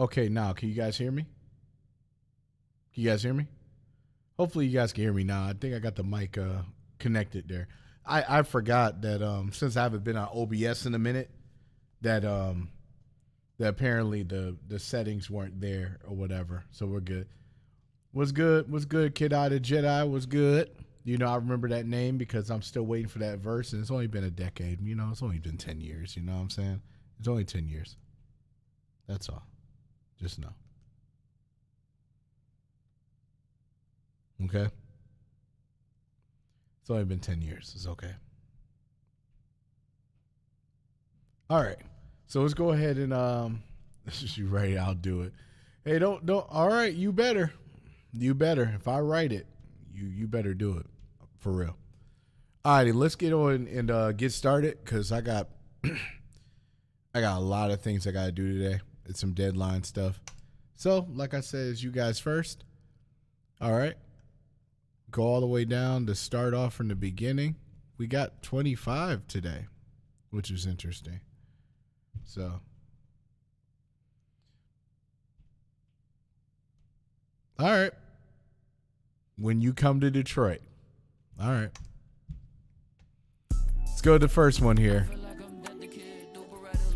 Okay, now can you guys hear me? Can you guys hear me? Hopefully you guys can hear me now. I think I got the mic connected there. I forgot that since I haven't been on OBS in a minute, that that apparently the settings weren't there or whatever. So we're good. Was good? Was good? Kid Eye the Jedi was good. You know, I remember that name because I'm still waiting for that verse, and it's only been a decade. You know, it's only been 10 years. You know what I'm saying? It's only 10 years. That's all. Just know. Okay? It's only been 10 years. It's okay. All right. So let's go ahead and you ready? I'll do it. Hey, don't all right, you better. You better. If I write it, you better do it. For real. All righty, let's get on and get started because I got I got a lot of things I gotta do today. It's some deadline stuff. So, like I said, it's you guys first. All right. Go all the way down to start off from the beginning. We got 25 today, which is interesting. So, all right. When you come to Detroit. All right. Let's go to the first one here.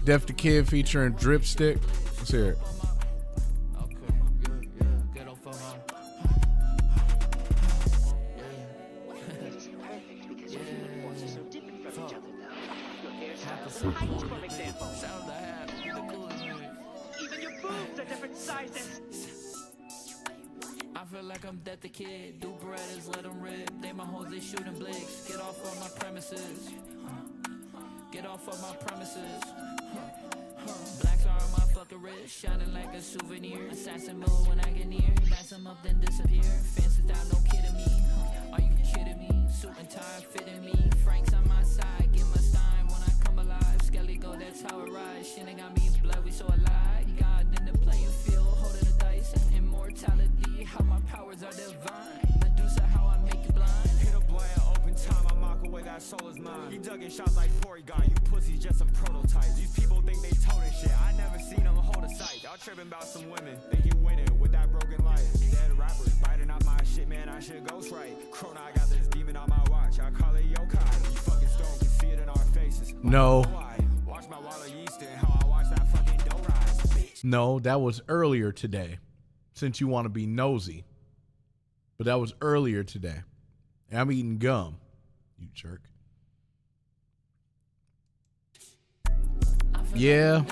Def the Kid featuring Dripstick. Let's hear it. Even your boobs are different sizes. I feel like I'm dead the kid. Do Berettas, let them rip. They my hoes, they shooting blicks. Get off of my premises. Get off of my premises. Blacks are on my fucking wrist, shining like a souvenir. Assassin mode when I get near. Bass them up, then disappear. Fancy style, no kidding me. Are you kidding me? Suit and tie fitting me. Frank's on my side, get my stein when I come alive. Skelly go, that's how it rides. Shit ain't got me blood, we so alive. God in the playing field, holding the dice. Immortality, how my powers are divine. Medusa, how I make you blind. Hit a boy at open time, I mock away that soul is mine. He dug in shots like Porygon, you pussies just some prototypes. These people think they toting shit, I never seen them hold a sight. Y'all tripping about some women, think you winning with that broken life. Dead rappers biting out my shit, man, I should ghost right. Corona, I got this demon on my watch, I call it yokai. You fucking stone can see it in our faces. No. Watch my Walla Yeast and how I watch that fucking dough rise. Bitch. No, that was earlier today. Since you want to be nosy. But that was earlier today. And I'm eating gum, you jerk. Yeah.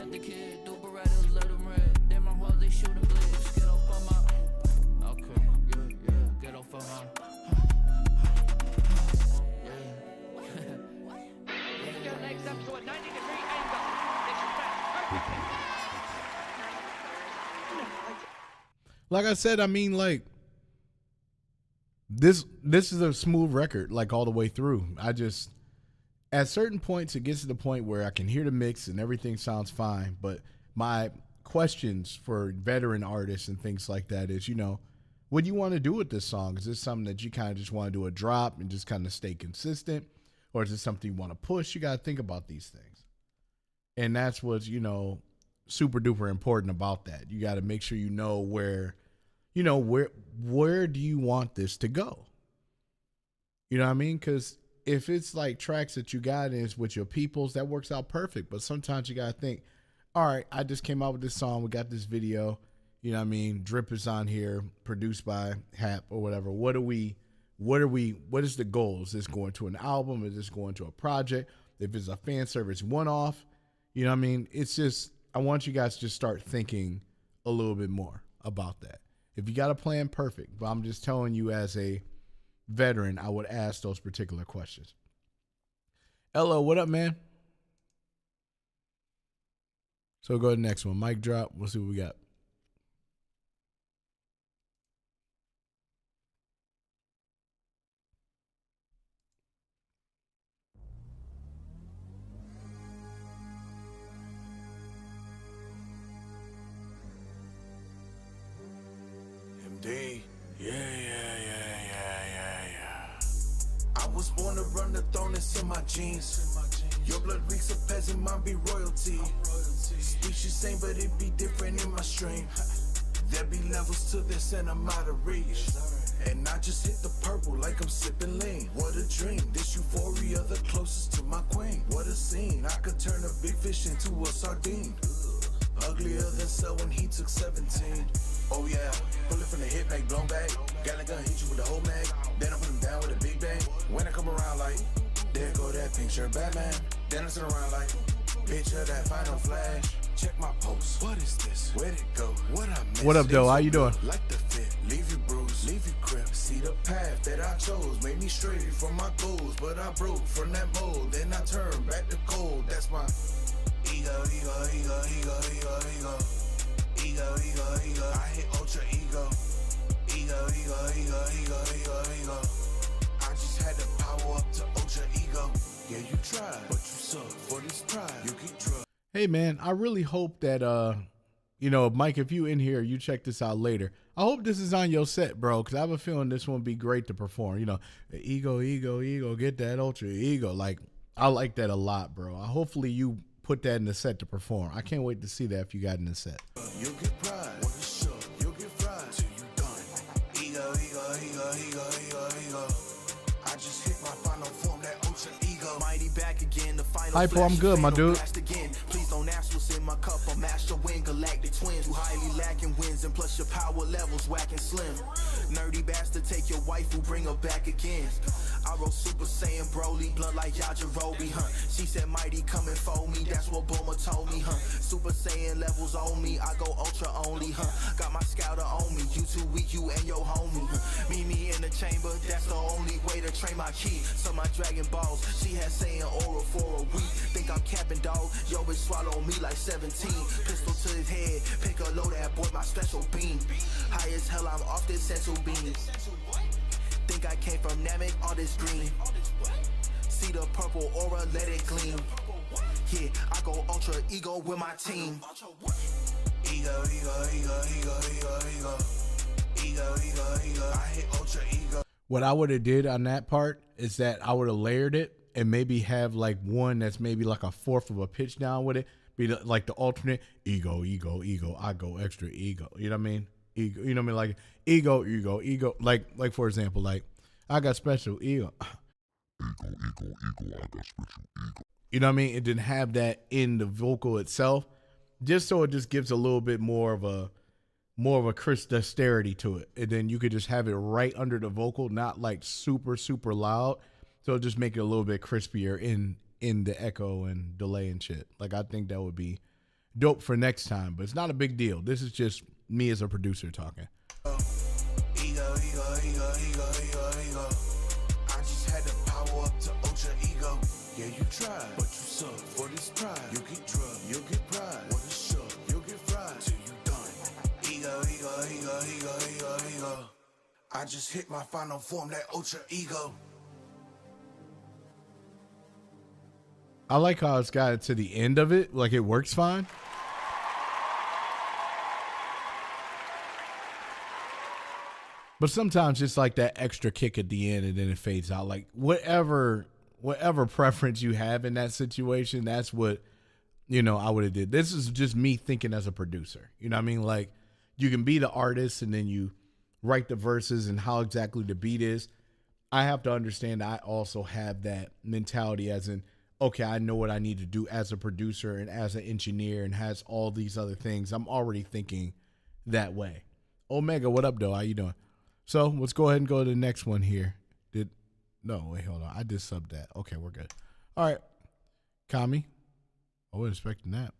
Your legs up to a 90-degree angle. This is that. Like I said, I mean, like, this is a smooth record, like, all the way through. I just, at certain points, it gets to the point where I can hear the mix and everything sounds fine. But my questions for veteran artists and things like that is, you know, what do you want to do with this song? Is this something that you kind of just want to do a drop and just kind of stay consistent? Or is it something you want to push? You got to think about these things. And that's what's, you know, super duper important about that. You got to make sure you know where do you want this to go? You know what I mean? Because if it's like tracks that you got and it's with your peoples, that works out perfect. But sometimes you got to think, all right, I just came out with this song. We got this video. You know what I mean? Drip is on here, produced by Hap or whatever. What is the goal? Is this going to an album? Is this going to a project? If it's a fan service one-off, you know what I mean? It's just, I want you guys to just start thinking a little bit more about that. If you got a plan, perfect. But I'm just telling you as a veteran, I would ask those particular questions. Hello, what up, man? So go to the next one. Mic drop. We'll see what we got. MD, yeah. I was born to run the throne, it's in my jeans. Your blood reeks of peasant, mine be royalty. Species same, but it be different in my stream. There be levels to this and I'm out of reach. And I just hit the purple like I'm sipping lean. What a dream, this euphoria the closest to my queen. What a scene, I could turn a big fish into a sardine. Uglier than Cell when he took 17. Oh yeah, bullet from the hip, make blown back. Got gun hit you with the whole mag. Then I put him down with a big bang. When I come around like, there go that pink shirt Batman. Then I sit around like, picture that final flash. Check my post. What is this? Where'd it go? What I missed? What up, though? How you doing? Like the fit, leave you bruised, leave you crip. See the path that I chose made me stray from my goals, but I broke from that mold. Then I turned back to cold. That's my ego. I hit ultra ego. Ego. I just had to power up to ultra ego. Yeah, you tried, but you suck. For this pride, you get drugged. Hey man, I really hope that you know, Mike, if you in here, you check this out later. I hope this is on your set, bro, because I have a feeling this one be great to perform. You know, ego, get that ultra ego. Like, I like that a lot, bro. Hopefully you put that in the set to perform. I can't wait to see that if you got in the set. You'll get pride. What is shook? You'll get fried till you done. Ego. I just hit my final form, that ultra ego. Mighty back again, the final. Hypo, I'm good, my dude. Please don't ask what's in my cup. I'm master win, galactic twins who highly lacking wins, and plus your power levels whacking slim. Nerdy bastard, take your wife who bring her back again. I wrote Super Saiyan Broly, blunt like Yajirobe, huh? She said mighty coming for me, that's what Boomer told me, huh? Super Saiyan levels on me, I go ultra only, huh? Got my scouter on me, you too weak, you and your homie, huh? Meet me in the chamber, that's the only way to train my key. So my Dragon Balls, she had saying aura for a week. Think I'm capping dog, yo bitch swallow me like 17. Pistol to his head, pick a load that boy, my special beam. High as hell, I'm off this sensual beam. Think I came from Namek, all this green. See the purple aura, let it gleam. Yeah, I go ultra ego with my team. Ego. I hit ultra ego. What I would have did on that part is that I would have layered it and maybe have like one that's maybe like a fourth of a pitch down with it. Be like the alternate ego. I go extra ego. You know what I mean? Ego. You know what I mean? Like ego. Like for example, like I got special ego. Ego. I got special ego. You know what I mean? It didn't have that in the vocal itself, just so it just gives a little bit more of a crisp dexterity to it, and then you could just have it right under the vocal, not like super loud. So it'll just make it a little bit crispier in the echo and delay and shit. Like I think that would be dope for next time, but it's not a big deal. This is just me as a producer talking. Ego. I just had to power up to ultra ego. Yeah, you tried, but you suck. For this pride, you get drugged, you'll get pride. What is shook? You'll get fried till you done. Ego. I just hit my final form, that ultra ego. I like how it's got it to the end of it, like it works fine. But sometimes it's like that extra kick at the end and then it fades out. Like whatever preference you have in that situation, that's what, you know, I would have did. This is just me thinking as a producer. You know what I mean? Like you can be the artist and then you write the verses and how exactly the beat is. I have to understand I also have that mentality as in, okay, I know what I need to do as a producer and as an engineer and has all these other things. I'm already thinking that way. Omega, what up, though? How you doing? So let's go ahead and go to the next one here. Wait, hold on. I just subbed that. Okay, we're good. All right. Kami. I wasn't expecting that.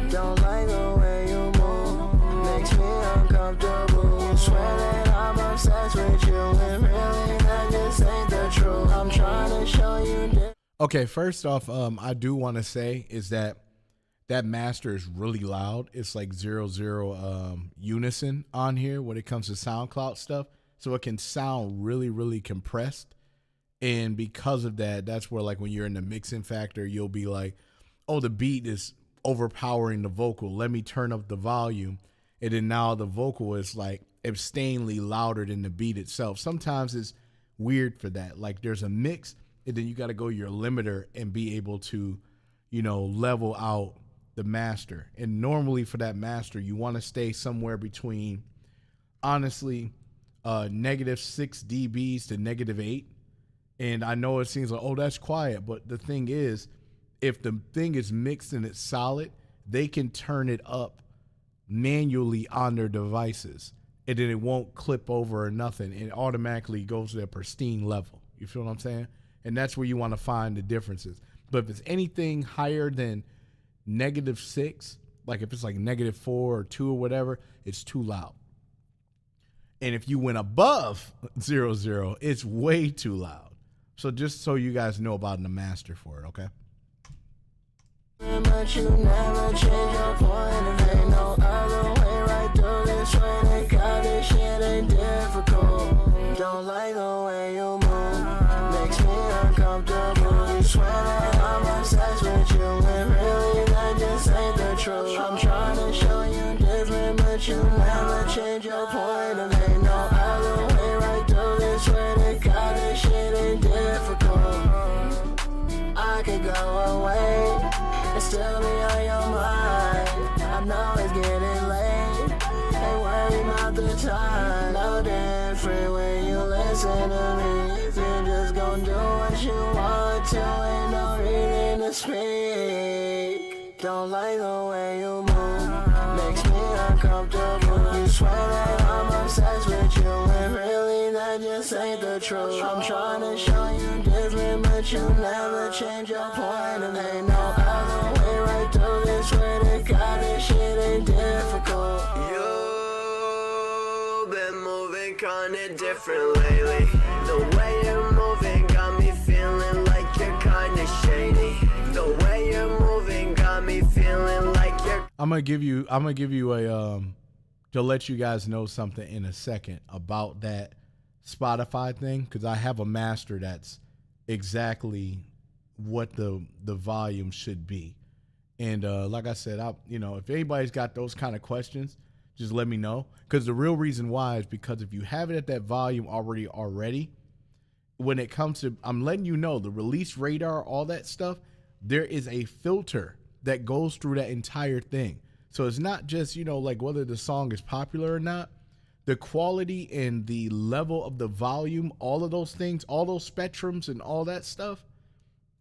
Don't like the way you move. Makes me uncomfortable. Swear that I'm obsessed with you. And really that just ain't the truth. I'm trying to show you this. Okay, first off, I do want to say is that master is really loud. It's like 0 unison on here when it comes to SoundCloud stuff. So it can sound really, really compressed. And because of that, that's where like when you're in the mixing factor, you'll be like, oh, the beat is overpowering the vocal. Let me turn up the volume. And then now the vocal is like abstainingly louder than the beat itself. Sometimes it's weird for that. Like there's a mix and then you got to go your limiter and be able to, level out the master. And normally for that master, you want to stay somewhere between, honestly, -6 dBs to -8. And I know it seems like, oh, that's quiet. But the thing is, if the thing is mixed and it's solid, they can turn it up manually on their devices. And then it won't clip over or nothing. It automatically goes to a pristine level. You feel what I'm saying? And that's where you want to find the differences. But if it's anything higher than -6, like if it's like -4 or 2 or whatever, it's too loud. And if you went above 00, it's way too loud. So just so you guys know about the master for it, okay? But you never change your point, and ain't no other way right through this way. They got this shit ain't difficult. Don't like the way you move, makes me uncomfortable. You swear that I'm obsessed with you, when really that just ain't the truth. I'm trying to show you different, but you never change your point, and ain't no other way right through this way. They got this shit ain't difficult. I could go away and still be on your mind. I know it's getting late, ain't worried about the time. No different when you listen to me. You just gon' do what you want to, ain't no reason to speak. Don't like the way you move, makes me uncomfortable. You swear that I'm obsessed with you, when really that just ain't the truth. I'm trying to show you different, but you never change your point, and ain't no other way right through this way. They got this shit ain't difficult. You've been moving kinda different lately. The way you're moving got me feeling like you're kinda shady. The way you're moving got me feeling like you're. I'm gonna give you a to let you guys know something in a second about that Spotify thing, because I have a master that's exactly what the volume should be. And like I said, if anybody's got those kind of questions, just let me know. Because the real reason why is because if you have it at that volume already, when it comes to, I'm letting you know, the release radar, all that stuff, there is a filter that goes through that entire thing. So it's not just, like whether the song is popular or not. The quality and the level of the volume, all of those things, all those spectrums and all that stuff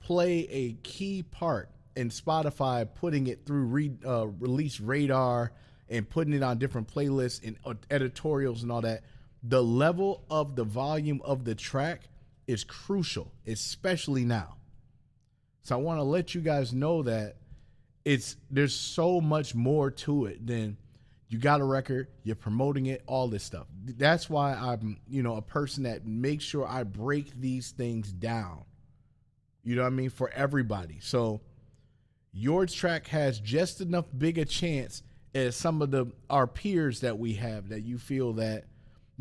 play a key part in Spotify putting it through release radar and putting it on different playlists and editorials and all that. The level of the volume of the track is crucial, especially now. So I want to let you guys know that there's so much more to it than you got a record, you're promoting it, all this stuff. That's why I'm, a person that makes sure I break these things down. You know what I mean? For everybody. So your track has just enough big a chance as some of our peers that we have that you feel that,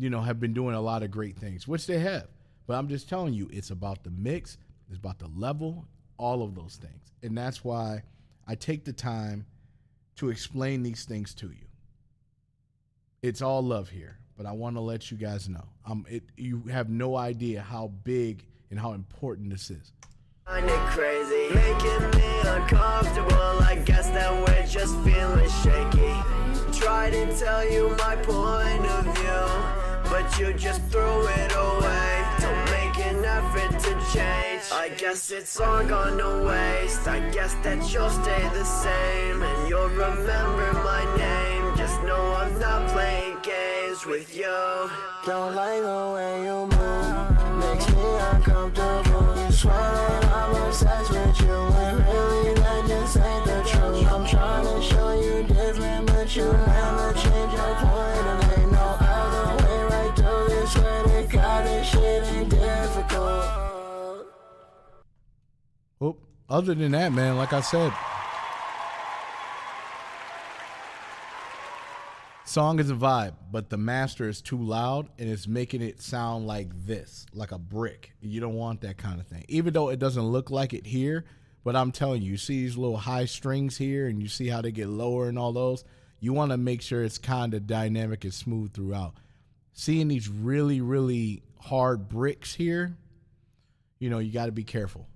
have been doing a lot of great things, which they have. But I'm just telling you, it's about the mix, it's about the level, all of those things. And that's why I take the time to explain these things to you. It's all love here, but I want to let you guys know. You have no idea how big and how important this is. Kinda crazy, making me uncomfortable. I guess that we're just feeling shaky. Tried to tell you my point of view, but you just threw it away. Don't make an effort to change. I guess it's all gone to waste. I guess that you'll stay the same, and you'll remember my name. Just know I'm not playing games with you. Don't like the way you move, makes me uncomfortable. You swear that I'm obsessed with you, when really that just ain't the truth. I'm trying to show you different, but you never change your point, and ain't no other way right through this way. They got this shit ain't difficult. Well, other than that, man, like I said, song is a vibe, but the master is too loud and it's making it sound like this, like a brick. You don't want that kind of thing, even though it doesn't look like it here. But I'm telling you, you see these little high strings here and you see how they get lower and all those. You want to make sure it's kind of dynamic and smooth throughout. Seeing these really, really hard bricks here, you got to be careful.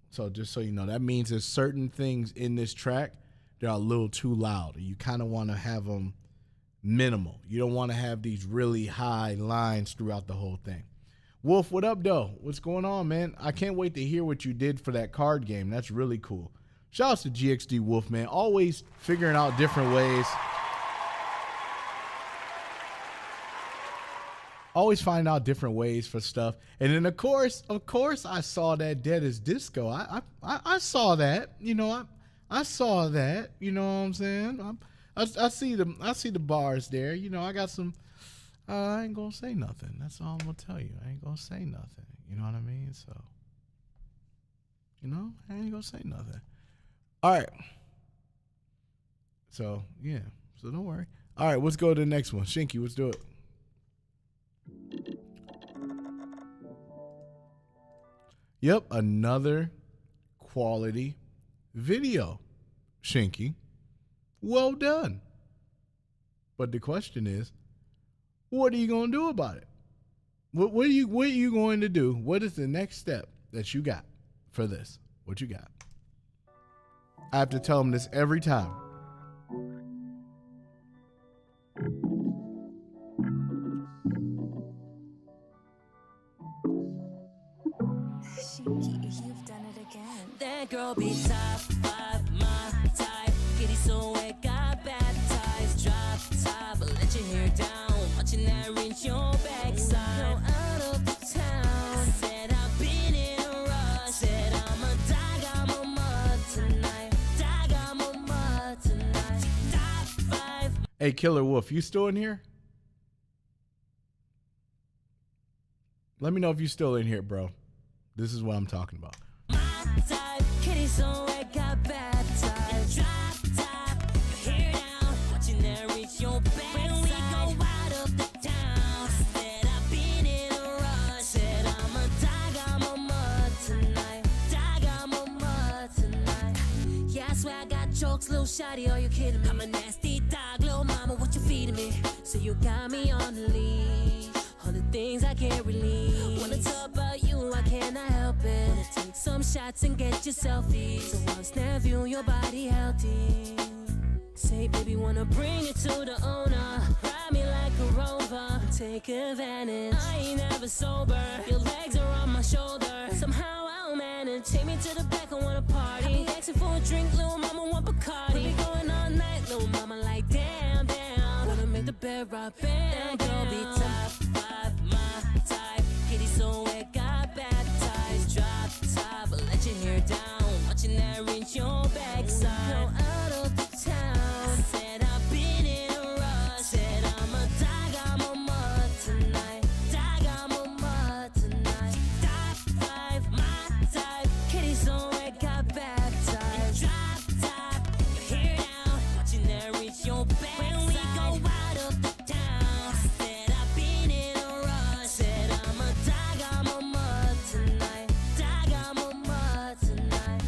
So just so you know, that means there's certain things in this track that are a little too loud. You kind of want to have them minimal. You don't want to have these really high lines throughout the whole thing. Wolf, what up, though? What's going on, man? I can't wait to hear what you did for that card game. That's really cool. Shout out to GXD Wolf, man. Always figuring out different ways. Always finding out different ways for stuff. And then, of course, I saw that Dead as Disco. I saw that. I saw that. You know what I'm saying? I see the bars there. I got some. I ain't gonna say nothing. That's all I'm gonna tell you. I ain't gonna say nothing. You know what I mean? So, I ain't gonna say nothing. All right. So yeah. So don't worry. All right. Let's go to the next one. Shinky, let's do it. Yep, another quality video, Shinky. Well done. But the question is, what are you going to do about it? What are you going to do? What is the next step that you got for this? What you got? I have to tell them this every time. You've done it again. That girl be top 5, my type. Kitty so wet, got baptized. Drop top, let your hair down. Watching that reach your backside. Go out of the town. Said I've been in a rush. Said I'ma die, I'm mud tonight. Die, I'm mud tonight. Top 5. Hey, Killer Wolf, you still in here? Let me know if you still in here, bro. This is what I'm talking about. My type, kitty so wet, got baptized. Drop top, hair down, watching that reach your backside. When we go out of the town, said I've been in a rush. Said I'ma die, I'm mud tonight. Die, I'm mud tonight. Yeah, I swear I got jokes, little shawty, are you kidding me? I'm a nasty dog, little mama, what you feeding me? So you got me on the leash. All the things I can't release. Wanna talk about you, I cannot help it. Wanna take some shots and get your selfies. So I'll snap you, your body healthy. Say, baby, wanna bring it to the owner. Ride me like a rover, take advantage. I ain't ever sober, your legs are on my shoulder. Somehow I'll manage, take me to the back, I wanna party. I be asking for a drink, little mama want Bacardi. We be going all night, little mama like damn, damn. Wanna make the bed rock, bam, that girl be top 5, my type. Kitty so wet, got baptized. Drop top, let your hair down. Watching that reach your backside. Go out of the town. Said I've been in a rush. Said I'ma die, I'm mud tonight. Die, I'm mud tonight. Top 5, my type. Kitty so wet, got baptized. Drop top, your hair down. Watching that reach your backside. When we go out of the town. Said I've been in a rush. Said I'ma die, I'm mud tonight. Die, I'm mud tonight.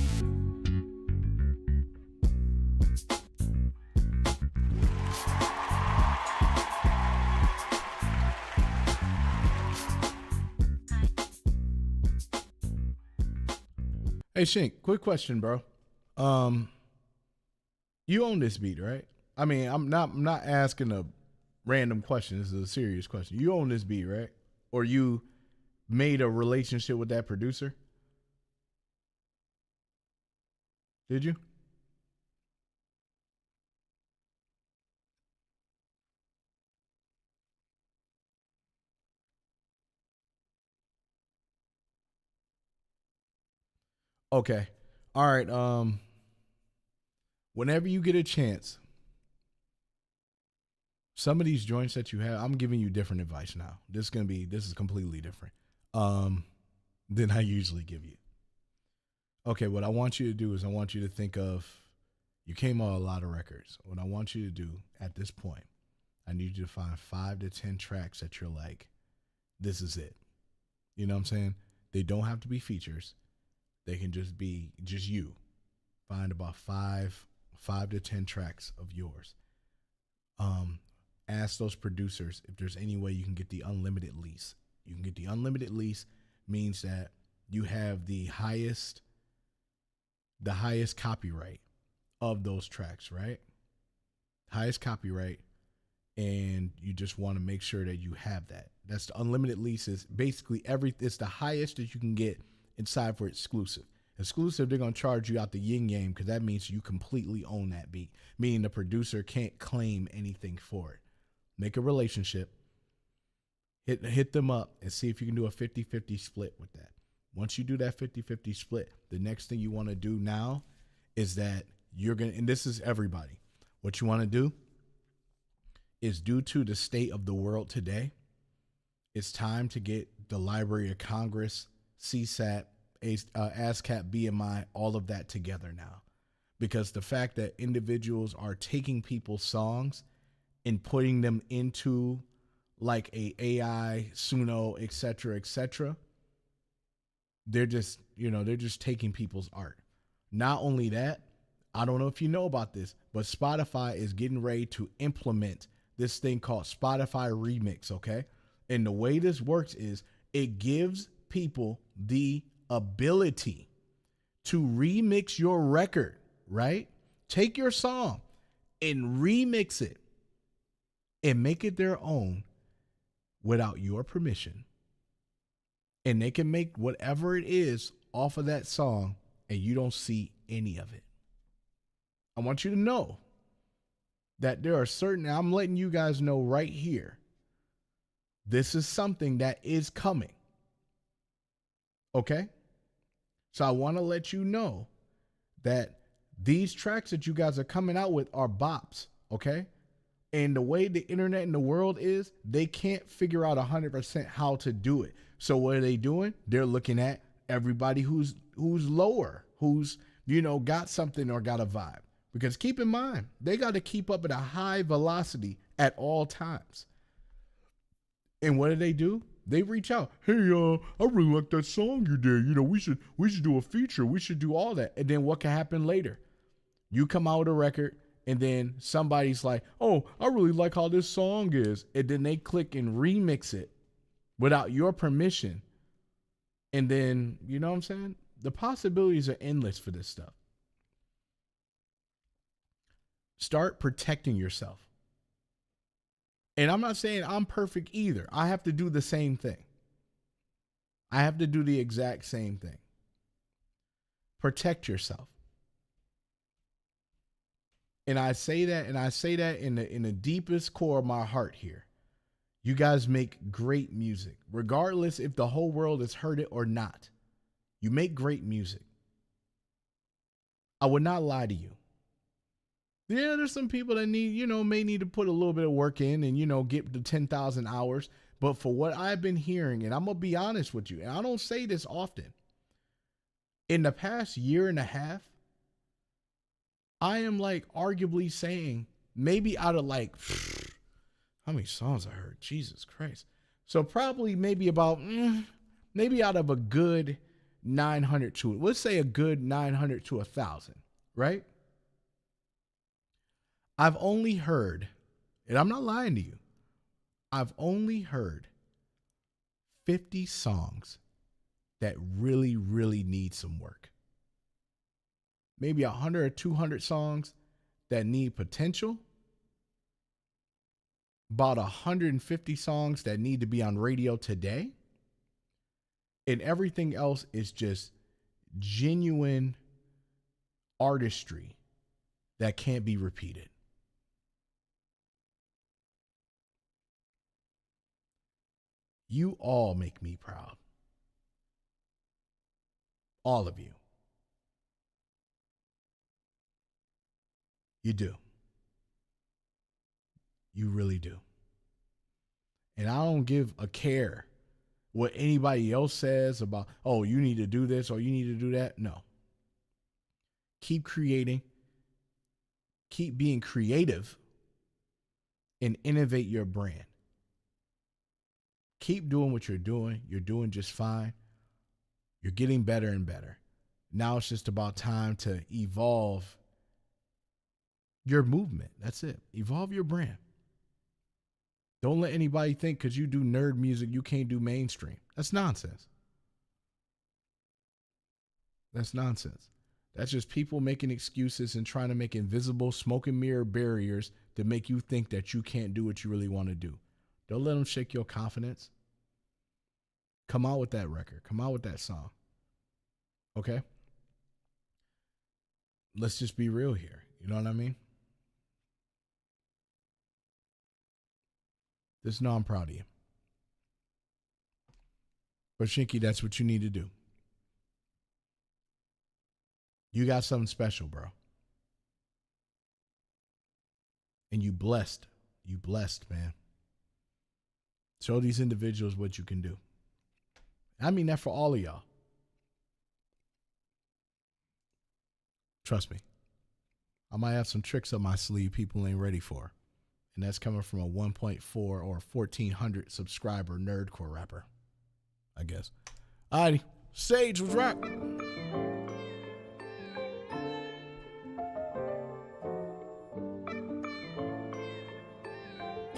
Hey, Shink, quick question, bro. You own this beat, right? I mean, I'm not asking a random question. This is a serious question. You own this beat, right? Or you made a relationship with that producer? Did you? Okay. All right. Whenever you get a chance, some of these joints that you have, I'm giving you different advice now. This is completely different than I usually give you. Okay, what I want you to do is I want you to think of, you came on a lot of records. What I want you to do at this point, I need you to find 5 to 10 tracks that you're like, this is it. You know what I'm saying? They don't have to be features. They can just be just you. Find about 5 to 10 tracks of yours. Ask those producers if there's any way you can get the unlimited lease. You can get the unlimited lease, means that you have the highest copyright of those tracks, right? Highest copyright, and you just want to make sure that you have that. That's the unlimited leases. Basically, it's the highest that you can get inside for exclusive. Exclusive, they're going to charge you out the yin yang because that means you completely own that beat, meaning the producer can't claim anything for it. Make a relationship, hit them up, and see if you can do a 50-50 split with that. Once you do that 50-50 split, the next thing you want to do now is that you're going to, and this is everybody, what you want to do is, due to the state of the world today, it's time to get the Library of Congress, CSAT, ASCAP, BMI, all of that together now. Because the fact that individuals are taking people's songs and putting them into like a AI, Suno, et cetera, they're just taking people's art. Not only that, I don't know if you know about this, but Spotify is getting ready to implement this thing called Spotify Remix, okay? And the way this works is it gives people the ability to remix your record, right? Take your song and remix it and make it their own without your permission. And they can make whatever it is off of that song and you don't see any of it. I want you to know that there are I'm letting you guys know right here, this is something that is coming. Okay? So I want to let you know that these tracks that you guys are coming out with are bops, okay? And the way the internet and the world is, they can't figure out 100% how to do it. So what are they doing? They're looking at everybody who's lower, who's, got something or got a vibe. Because keep in mind, they got to keep up at a high velocity at all times. And what do? They reach out. Hey, I really like that song you did. We should do a feature. We should do all that. And then what can happen later? You come out with a record, and then somebody's like, oh, I really like how this song is. And then they click and remix it without your permission. And then, you know what I'm saying? The possibilities are endless for this stuff. Start protecting yourself. And I'm not saying I'm perfect either. I have to do the same thing. I have to do the exact same thing. Protect yourself. And I say that in the deepest core of my heart here. You guys make great music, regardless if the whole world has heard it or not. You make great music. I would not lie to you. Yeah, there's some people that may need to put a little bit of work in and, get the 10,000 hours. But for what I've been hearing, and I'm going to be honest with you, and I don't say this often, in the past year and a half, I am arguably saying maybe out of how many songs I heard? Jesus Christ. So probably maybe about, maybe out of a good 900 to, let's say a good 900 to 1,000, right? I've only heard, and I'm not lying to you, I've only heard 50 songs that really, really need some work. Maybe 100 or 200 songs that need potential. About 150 songs that need to be on radio today. And everything else is just genuine artistry that can't be repeated. You all make me proud. All of you. You do. You really do. And I don't give a care what anybody else says about, oh, you need to do this or you need to do that. No. Keep creating. Keep being creative and innovate your brand. Keep doing what you're doing. You're doing just fine. You're getting better and better. Now it's just about time to evolve your movement. That's it. Evolve your brand. Don't let anybody think because you do nerd music, you can't do mainstream. That's nonsense. That's nonsense. That's just people making excuses and trying to make invisible smoke and mirror barriers to make you think that you can't do what you really want to do. Don't let them shake your confidence. Come out with that record. Come out with that song. Okay? Let's just be real here. You know what I mean? Just know I'm proud of you. But Shinky, that's what you need to do. You got something special, bro. And you blessed. You blessed, man. Show these individuals what you can do. I mean that for all of y'all. Trust me. I might have some tricks up my sleeve people ain't ready for. And that's coming from a 1.4 or 1,400 subscriber nerdcore rapper, I guess. Alrighty. Sage was rock.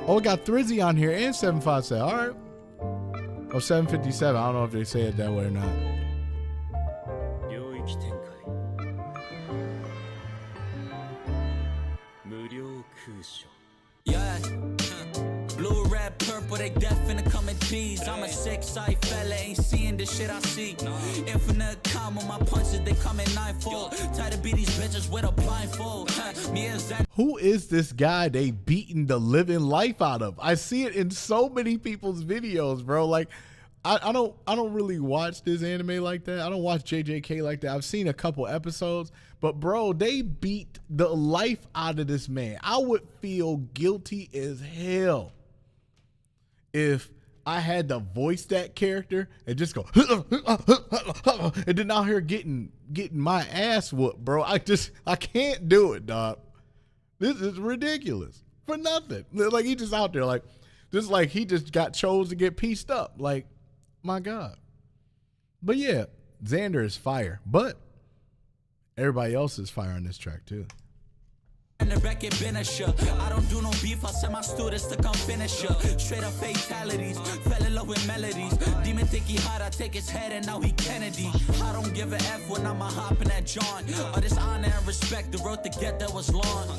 Oh, we got Thrizzy on here and 757. All right. Oh, 757. I don't know if they say it that way or not. Yeah. Blue, red, purple, they definitely come in tees. I'm a six-side fella, ain't seeing the shit I see. Infinite comma, my punches, they come in ninefold. Try to beat these bitches with a blindfold. Me and Zach. Who is this guy they beating the living life out of? I see it in so many people's videos, bro. Like, I don't really watch this anime like that. I don't watch JJK like that. I've seen a couple episodes, but bro, they beat the life out of this man. I would feel guilty as hell if I had to voice that character and just go and then out here getting my ass whooped, bro. I can't do it, dog. This is ridiculous for nothing. Like he just out there like he just got chose to get pieced up. Like, my God. But yeah, Xander is fire, but everybody else is fire on this track too. The record finisher. I don't do no beef, I send my students to come finish her. Straight up fatalities, fell in love with melodies. Demon think he hot, I take his head and now he Kennedy. I don't give a F when I'm a hopping at John. All this honor and respect, the road to get there was long.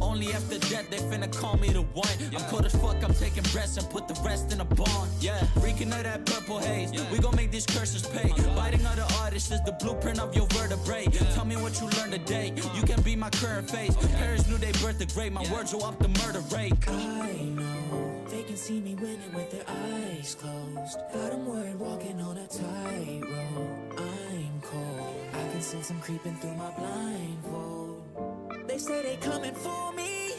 Only after death they finna call me the one. I'm cold as fuck, I'm taking breaths and put the rest in a bond. Yeah, reeking of that purple haze. We gon' make these curses pay. Biting other artists is the blueprint of your vertebrae. Tell me what you learned today. You can be my current face. Paris knew they birthed the great, my words will up the murder rate. I know they can see me winning with their eyes closed. Got them worried walking on a tightrope. I'm cold, I can sense them creeping through my blindfold. They say they coming for me.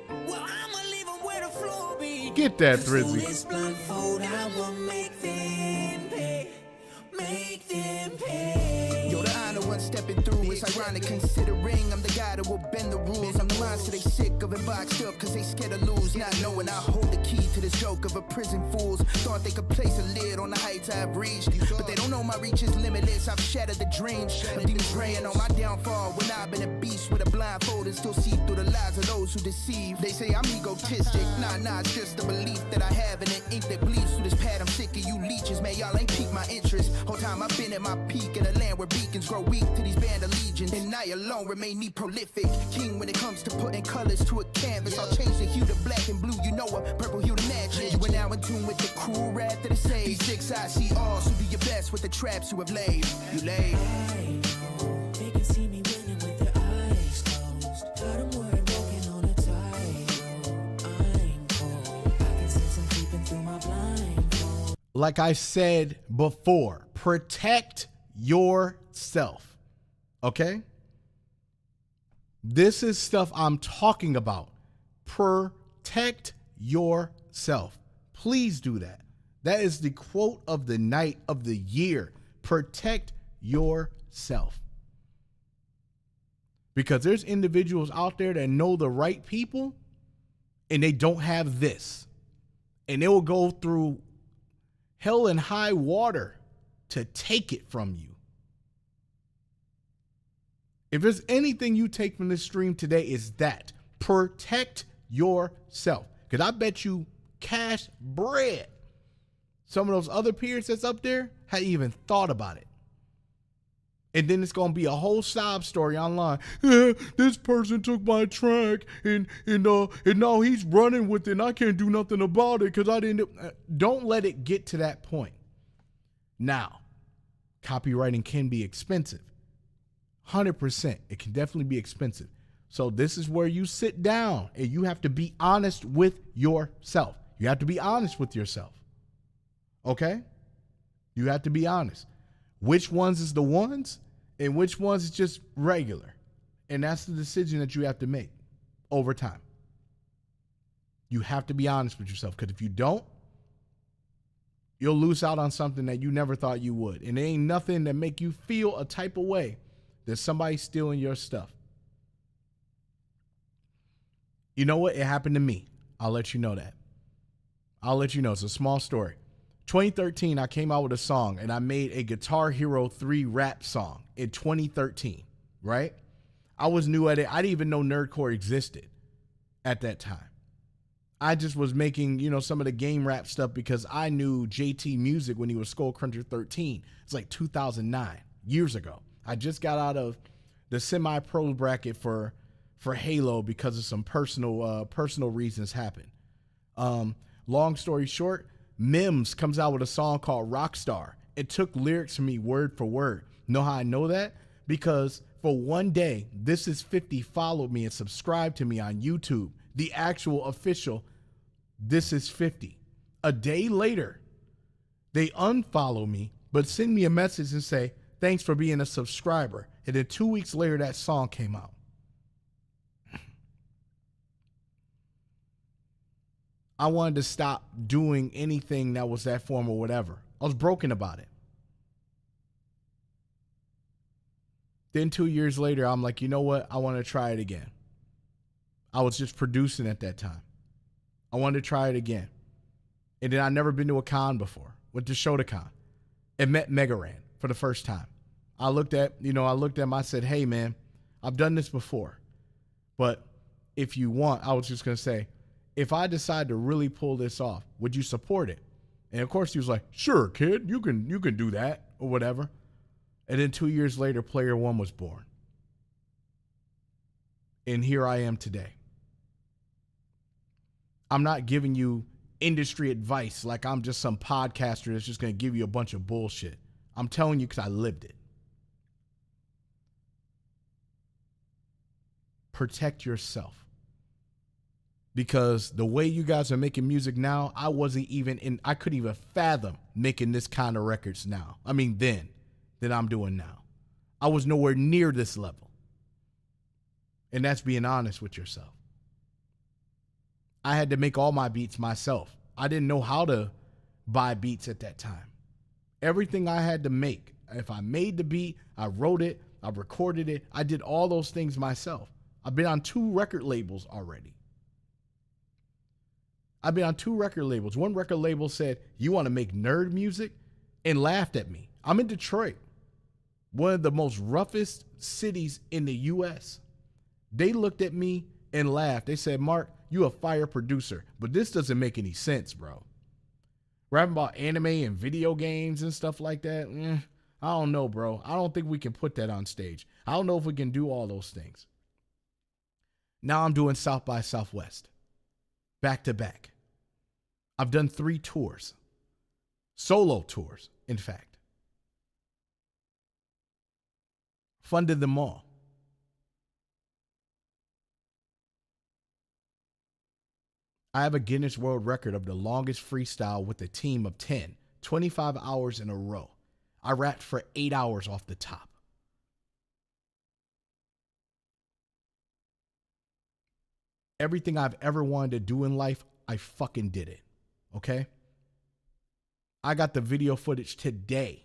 Well, I'ma leave them where the floor be. Get that, Thrizzy. Through this blindfold, I will make them pay. Make them pay. Yo, the honor one stepping through. It's ironic considering I'm the guy that will bend the rules. I'm the monster they sick of and boxed up cause they scared to lose. Not knowing I hold the key to this joke of a prison fools. Thought they could place a lid on the heights I've reached, but they don't know my reach is limitless. I've shattered the dreams of demons praying on my downfall. When I've been a beast with a blindfold and still see through the lies of those who deceive. They say I'm egotistic. Nah, it's just the belief that I have in the ink that bleeds through this pad. I'm sick of you leeches, man, y'all ain't piqued my interest. Whole time I've been at my peak in a land where beacons grow weak to these band allegiance. And I alone remain me prolific. King when it comes to putting colors to a canvas. I'll change the hue to black and blue, you know a purple hue to match it. You are now in tune with the cruel wrath of the sage. These six I see all, so do your best with the traps you have laid. You laid. I know they can see me winning with their eyes closed. Got them worried walking on a tightrope. I'm cold, I can sense them creeping through my blindfold. Like I said before, protect yourself. Okay? This is stuff I'm talking about. Protect yourself. Please do that. That is the quote of the night of the year. Protect yourself. Because there's individuals out there that know the right people and they don't have this. And they will go through hell and high water to take it from you. If there's anything you take from this stream today, is that. Protect yourself. Because I bet you cash bread some of those other peers that's up there hadn't even thought about it. And then it's gonna be a whole sob story online. Yeah, this person took my track and now he's running with it and I can't do nothing about it because I didn't. Don't let it get to that point. Now, copywriting can be expensive. 100%. It can definitely be expensive. So this is where you sit down and you have to be honest with yourself. You have to be honest with yourself. Okay? You have to be honest. Which ones is the ones and which ones is just regular. And that's the decision that you have to make over time. You have to be honest with yourself because if you don't, you'll lose out on something that you never thought you would. And there ain't nothing that make you feel a type of way that somebody's stealing your stuff. You know what? It happened to me. I'll let you know that. I'll let you know. It's a small story. 2013, I came out with a song and I made a Guitar Hero 3 rap song in 2013, right? I was new at it. I didn't even know nerdcore existed at that time. I just was making, some of the game rap stuff because I knew JT Music when he was Skull Cruncher 13. It's like 2009, years ago. I just got out of the semi-pro bracket for Halo because of some personal reasons happened. Long story short, Mims comes out with a song called Rockstar. It took lyrics from me word for word. Know how I know that? Because for one day, This Is 50 followed me and subscribed to me on YouTube, the actual official This Is 50. A day later, they unfollow me, but send me a message and say, thanks for being a subscriber. And then 2 weeks later, that song came out. I wanted to stop doing anything that was that form or whatever. I was broken about it. Then 2 years later, I'm like, you know what? I want to try it again. I was just producing at that time. I wanted to try it again. And then I'd never been to a con before. Went to Shotokan and met Megaran for the first time. I looked at him, I said, hey man, I've done this before. But if you want, I was just going to say, if I decide to really pull this off, would you support it? And of course he was like, sure, kid, you can do that or whatever. And then 2 years later, Player One was born. And here I am today. I'm not giving you industry advice like I'm just some podcaster that's just going to give you a bunch of bullshit. I'm telling you because I lived it. Protect yourself. Because the way you guys are making music now, I couldn't even fathom making this kind of records now. I mean, then, that I'm doing now. I was nowhere near this level. And that's being honest with yourself. I had to make all my beats myself. I didn't know how to buy beats at that time. Everything I had to make. If I made the beat, I wrote it, I recorded it, I did all those things myself. I've been on 2 record labels already. One record label said, you want to make nerd music? And laughed at me. I'm in Detroit, one of the most roughest cities in the U.S. They looked at me and laughed. They said, Mark, you a fire producer, but this doesn't make any sense, bro. Rapping about anime and video games and stuff like that, I don't know, bro. I don't think we can put that on stage. I don't know if we can do all those things. Now I'm doing South by Southwest. Back to back. I've done 3 tours. Solo tours, in fact. Funded them all. I have a Guinness World Record of the longest freestyle with a team of 10, 25 hours in a row. I rapped for 8 hours off the top. Everything I've ever wanted to do in life, I fucking did it. Okay? I got the video footage today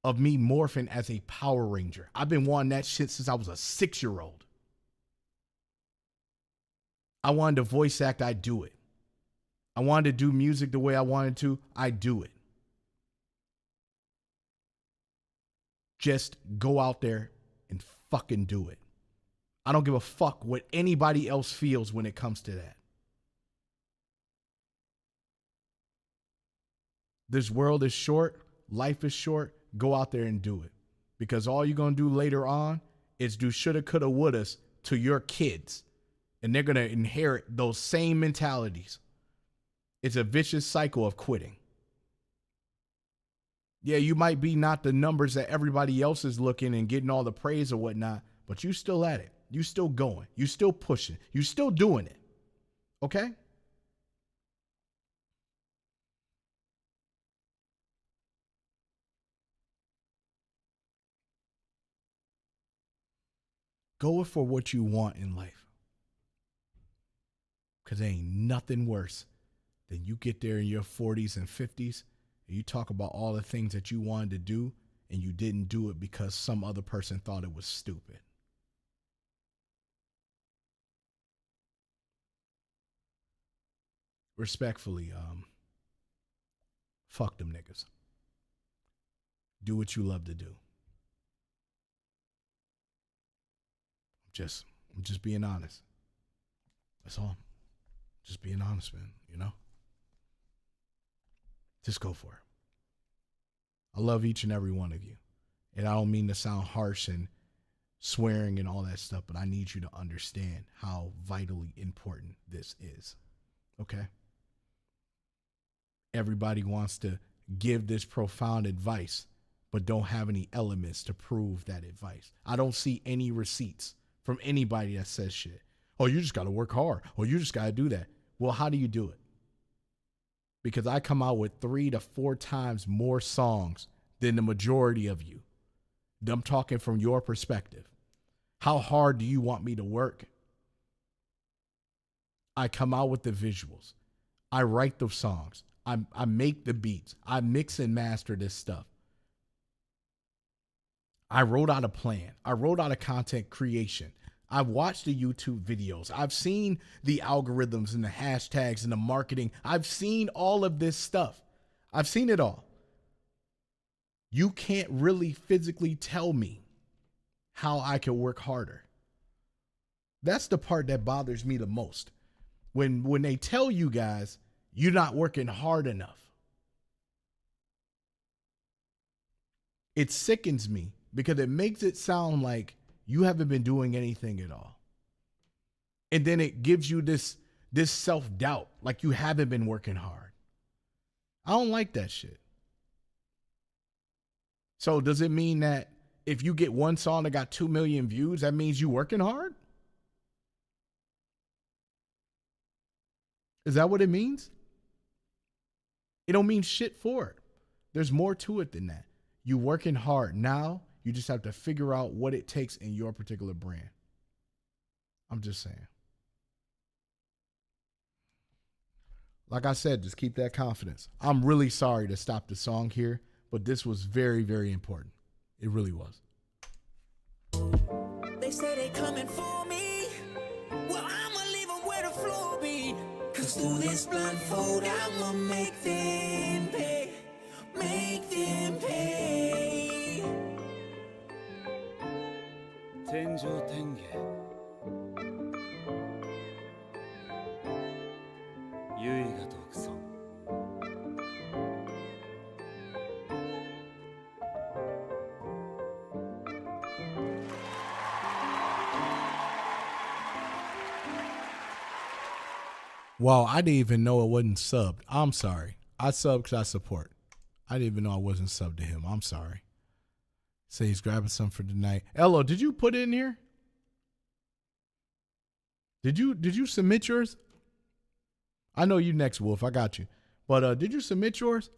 of me morphing as a Power Ranger. I've been wanting that shit since I was a 6-year-old. I wanted to voice act, I do it. I wanted to do music the way I wanted to, I do it. Just go out there and fucking do it. I don't give a fuck what anybody else feels when it comes to that. This world is short. Life is short. Go out there and do it. because all you're going to do later on is do shoulda, coulda, wouldas to your kids. And they're going to inherit those same mentalities. It's a vicious cycle of quitting. Yeah, you might be not the numbers that everybody else is looking and getting all the praise or whatnot, but you still at it. You still going. You still pushing. You still doing it. Okay? Go for what you want in life. Because there ain't nothing worse than you get there in your 40s and 50s and you talk about all the things that you wanted to do and you didn't do it because some other person thought it was stupid. Respectfully, fuck them niggas. Do what you love to do. I'm just being honest. That's all. Just being honest, man, you know? Just go for it. I love each and every one of you. And I don't mean to sound harsh and swearing and all that stuff, but I need you to understand how vitally important this is. Okay? Everybody wants to give this profound advice, but don't have any elements to prove that advice. I don't see any receipts from anybody that says shit. Oh, you just got to work hard. Oh, you just got to do that. Well, how do you do it? Because I come out with 3 to 4 times more songs than the majority of you. I'm talking from your perspective. How hard do you want me to work? I come out with the visuals. I write the songs. I make the beats. I mix and master this stuff. I wrote out a plan. I wrote out a content creation. I've watched the YouTube videos. I've seen the algorithms and the hashtags and the marketing. I've seen all of this stuff. I've seen it all. You can't really physically tell me how I can work harder. That's the part that bothers me the most. When they tell you guys you're not working hard enough. It sickens me because it makes it sound like you haven't been doing anything at all. And then it gives you this self-doubt, like you haven't been working hard. I don't like that shit. So does it mean that if you get one song that got 2 million views, that means you working hard? Is that what it means? It don't mean shit for it. There's more to it than that. You working hard now. You just have to figure out what it takes in your particular brand. I'm just saying. Like I said, just keep that confidence. I'm really sorry to stop the song here, but this was very, very important. It really was. They say they coming for me. Well, I'ma leave them where the floor be. Cause through this blindfold, I'ma make them pay. Make them pay. 天上天下唯我独尊 Wow, I didn't even know it wasn't subbed. I'm sorry. I subbed because I support. I didn't even know I wasn't subbed to him. I'm sorry. Say he's grabbing something for tonight. Elo, did you put it in here? Did you submit yours? I know you next, Wolf. I got you. But did you submit yours?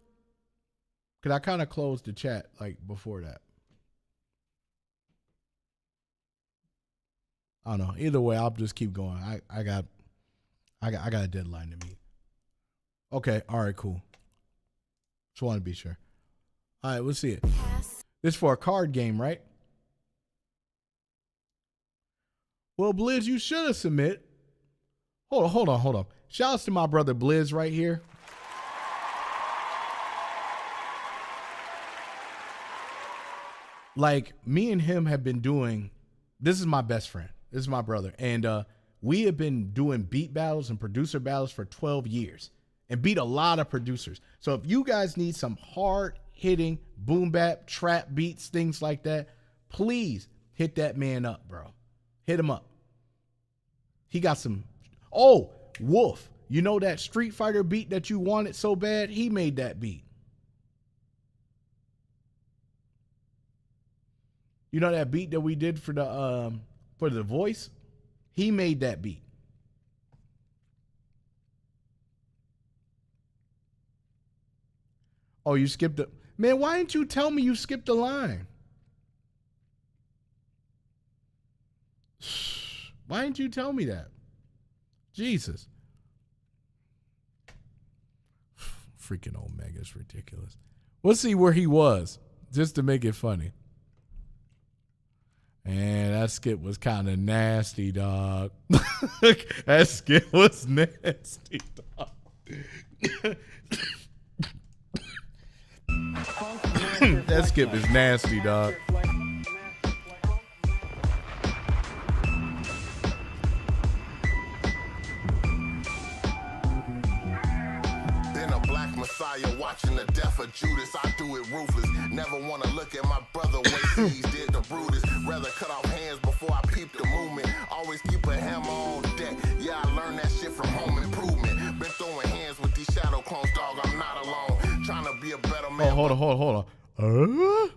Because I kind of closed the chat like before that. I don't know. Either way, I'll just keep going. I got a deadline to meet. Okay. All right, cool. Just want to be sure. All right, we'll see it. This for a card game, right? Well, Blizz, you should have submit. Hold on. Shout outs to my brother Blizz right here. Like, me and him have been doing, this is my best friend. This is my brother. And we have been doing beat battles and producer battles for 12 years and beat a lot of producers. So if you guys need some hard hitting boom bap, trap beats, things like that, please hit that man up, bro. Hit him up. He got some. Oh, Wolf. You know that Street Fighter beat that you wanted so bad? He made that beat. You know that beat that we did for the voice? He made that beat. Oh, you skipped it. Man, why didn't you tell me you skipped the line? Why didn't you tell me that? Jesus. Freaking Omega's ridiculous. We'll see where he was, just to make it funny. And that skip was kind of nasty, dog. That skip was nasty, dog. That skip is nasty, dog. Messiah, watching the death of Judas, I do it ruthless. Never want to look at my brother way he's did the Brutus. Rather cut off hands before I peep the movement. Always keep a hammer on deck. Yeah, I learned that shit from home improvement. Been throwing hands with these shadow clones, dog. I'm not alone. Trying to be a better man. Oh, hold on.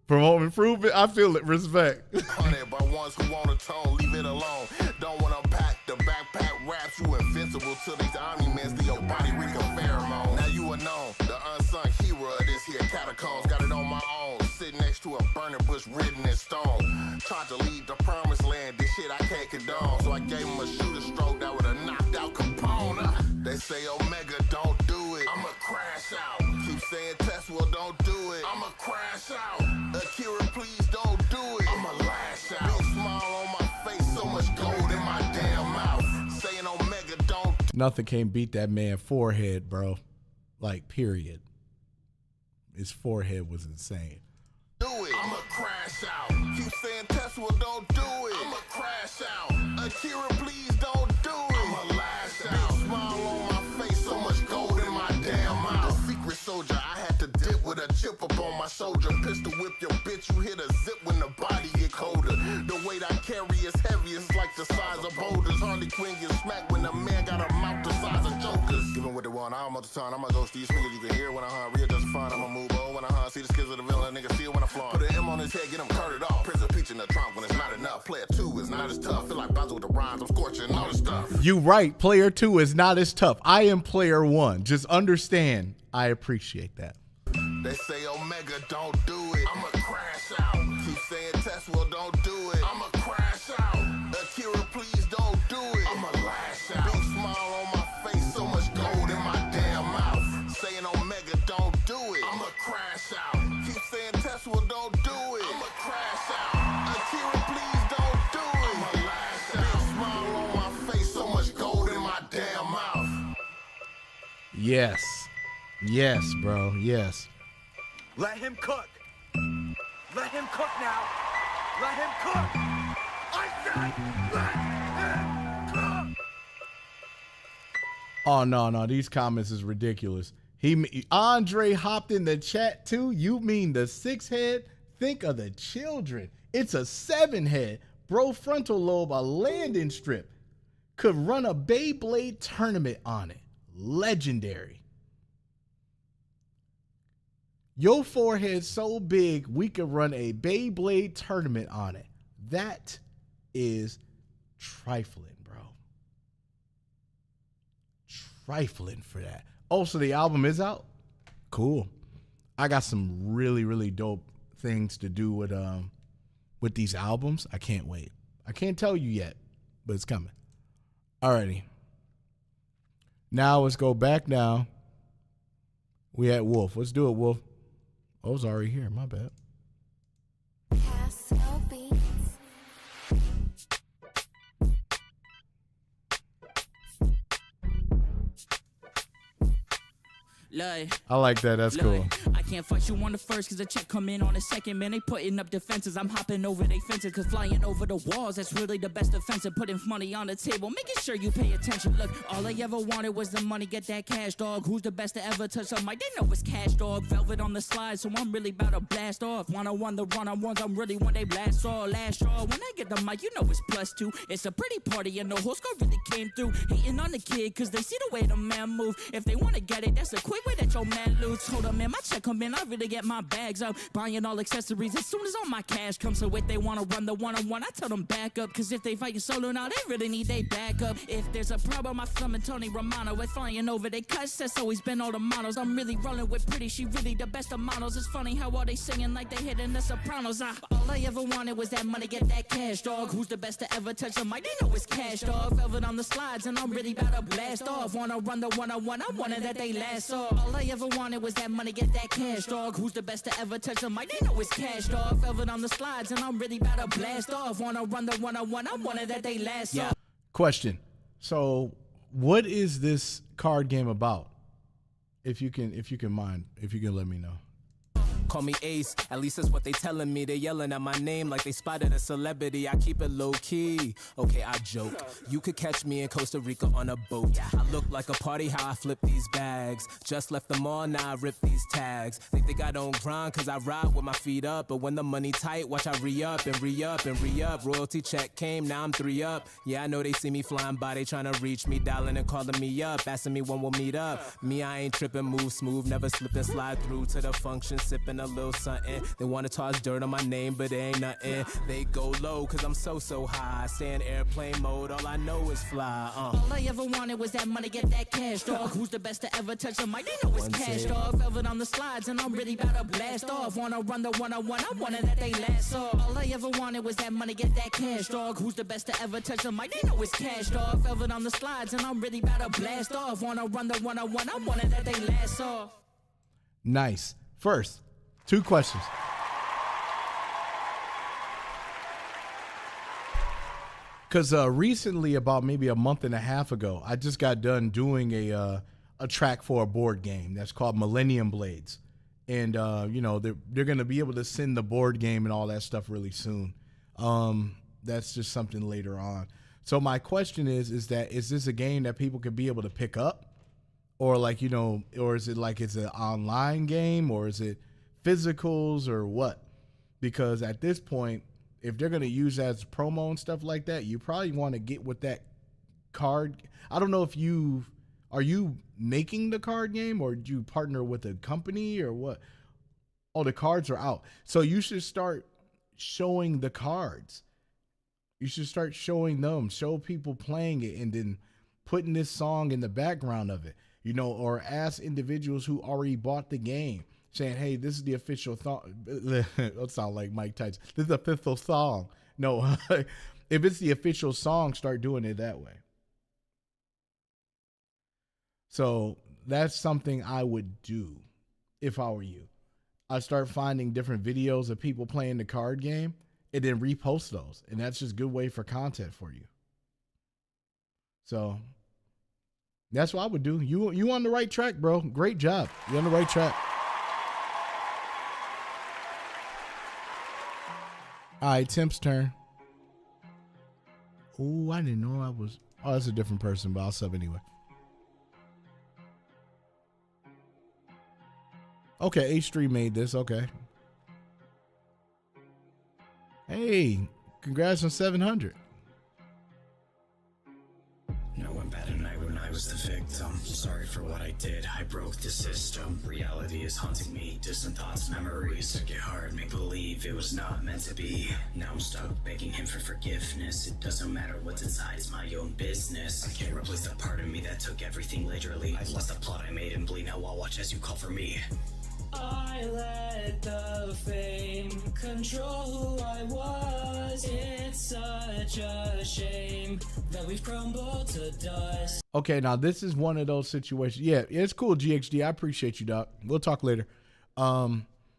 From home improvement, I feel it. Respect. Hunted by ones who want a tone, leave it alone. Don't want to pack the backpack raps. You invincible to these omni-men. Steal your body reek of pheromone. Now you are known, the unsung hero of this here catacombs. Got it on my own, sitting next to a burning bush written in stone. Tried to leave the promised land, this shit I can't condone. So I gave him a shooter stroke that would have knocked out Capone. They say Omega, don't do it, I'ma crash out. Keep saying Tesla, don't do it, I'ma crash out. Akira, please don't do it, I'ma lash out. Big smile on my face, so much gold in my damn mouth. Saying Omega, don't. Nothing can beat that man's forehead, bro. Like, period. His forehead was insane. Do it, I'ma crash out. Keep saying Tesla, don't do it, I'ma crash out. Akira, please don't do it, I'ma lash out. Big smile on my face, so much gold in my damn mouth. The secret soldier, I had to dip with a chip up on my shoulder. Pistol whip your bitch, you hit a zip when the body get colder. The weight I carry is heavy, it's like the size of boulders. Harley Quinn gets smacked when a man got a mouth the size of jokers. Even with the one, I'm on the time, I'ma go these fingers, you can hear when I hunt. Real just fine, I'ma move on when I hunt. See the skills of the villain, nigga see it when I flaunt. Put an M on his head, get him curted off. Prison peach in the trunk when it's not enough. Player 2 is not as tough. Feel like Bowser with the rhymes, I'm scorching all the stuff. You right, player 2 is not as tough. I am player 1. Just understand, I appreciate that. They say Omega, don't do it, I'ma crash out. Keep saying Tesla, don't do it, I'ma crash out. Akira, please don't do it, I'ma lash out. Big smile on my face, so much gold in my damn mouth. Saying Omega, don't do it, I'ma crash out. Keep saying Tesla, don't do it, I'ma crash out. Akira, please don't do it, I'ma lash out. Big smile on my face, so much gold in my damn mouth. Yes. Yes, bro. Yes. Let him cook. Let him cook now. Let him cook. I said let him cook. Oh, no. These comments is ridiculous. Andre hopped in the chat too. You mean the 6 head? Think of the children. It's a 7 head. Bro, frontal lobe, a landing strip. Could run a Beyblade tournament on it. Legendary. Your forehead so big, we could run a Beyblade tournament on it. That is trifling, bro. Trifling for that. Oh, so the album is out? Cool. I got some really, really dope things to do with these albums. I can't wait. I can't tell you yet, but it's coming. Alrighty. Now let's go back now. We at Wolf. Let's do it, Wolf. Oh, it's already here. My bad. I like that. That's cool. I can't fight you on the first, cause the check come in on the second. Man, they putting up defenses, I'm hopping over they fences, cause flying over the walls, that's really the best defense. And putting money on the table, making sure you pay attention. Look, all I ever wanted was the money, get that cash, dog. Who's the best to ever touch a mic? They know it's cash, dog. Velvet on the slide, so I'm really about to blast off. One-on-one, the run-on-ones, I'm really when they blast off. Last straw, when I get the mic, you know it's +2. It's a pretty party, and the whole score really came through. Hating on the kid, cause they see the way the man move. If they wanna get it, that's a quick way that your man lose. Hold up, man, my check come in, I really get my bags up. Buying all accessories as soon as all my cash comes. So if they wanna run the one-on-one, I tell them back up. Cause if they fight you solo now, they really need they backup. If there's a problem, I film and Tony Romano. With flying over they cuts, that's always been all the models. I'm really rolling with Pretty, she really the best of models. It's funny how all they singing like they hitting the Sopranos. All I ever wanted was that money, get that cash, dog. Who's the best to ever touch a mic? They know it's cash, dog. Velvet on the slides, and I'm really about to blast off. Wanna run the one-on-one, I wanted that they last off. All I ever wanted was that money, get that cash, dog. Who's the best to ever touch a mic? They know it's cash, dog. Velvet on the slides, and I'm really about to blast off. Wanna run the one-on-one, I wanted that they last off. Question. So what is this card game about? If you can let me know. Call me Ace, at least that's what they telling me. They yelling at my name like they spotted a celebrity. I keep it low key. Okay, I joke. You could catch me in Costa Rica on a boat. I look like a party how I flip these bags. Just left the mall, now I rip these tags. They think I don't grind cause I ride with my feet up. But when the money tight, watch I re-up and re-up and re-up. Royalty check came, now I'm 3 up. Yeah, I know they see me flying by, they trying to reach me, dialing and calling me up, asking me when we'll meet up. Me, I ain't tripping, move smooth, never slip and slide through to the function, sipping a little something. They wanna toss dirt on my name, but it ain't nothing. They go low, cause I'm so high. Stay in airplane mode, all I know is fly. All I ever wanted was that money, get that cash, dog. Who's the best to ever touch a mic? They know it's cash, dog. Velvet on the slides, and I'm really about to blast off. Wanna run the one-on-one, I wanted that they last off. All I ever wanted was that money, get that cash, dog. Who's the best to ever touch a mic? They know it's cash, dog. Velvet on the slides, and I'm really about to blast off. Wanna run the one-on-one, I wanted that they last off. Nice. First, 2 questions. Because recently, about maybe a month and a half ago, I just got done doing a track for a board game that's called Millennium Blades. And, they're going to be able to send the board game and all that stuff really soon. That's just something later on. So my question is this a game that people could be able to pick up? Or or is it like it's an online game, or is it physicals, or what? Because at this point, if they're going to use that as promo and stuff like that, you probably want to get with that card. I don't know if are you making the card game, or do you partner with a company, or what? Oh, the cards are out. So you should start showing the cards. You should start showing them, show people playing it, and then putting this song in the background of it, or ask individuals who already bought the game, saying, hey, this is the official song. That sound like Mike Tyson. This is the official song. No, if it's the official song, start doing it that way. So that's something I would do if I were you. I'd start finding different videos of people playing the card game and then repost those. And that's just a good way for content for you. So that's what I would do. You on the right track, bro. Great job. You're on the right track. All right, Temp's turn. Oh, I didn't know I was. Oh, that's a different person, but I'll sub anyway. Okay, H3 made this. Okay. Hey, congrats on 700. No one bat an eye when I was the victim. Sorry for what I did, I broke the system. Reality is haunting me, distant thoughts, memories. Took it hard, make believe it was not meant to be. Now I'm stuck begging him for forgiveness. It doesn't matter what's inside, it's my own business. I can't replace the part of me that took everything literally. I've lost the plot I made and bleed, now I'll watch as you call for me. I let the fame control who I was. It's such a shame that we've crumbled to dust. Okay, now this is one of those situations. Yeah, it's cool, GXD. I appreciate you, Doc. We'll talk later.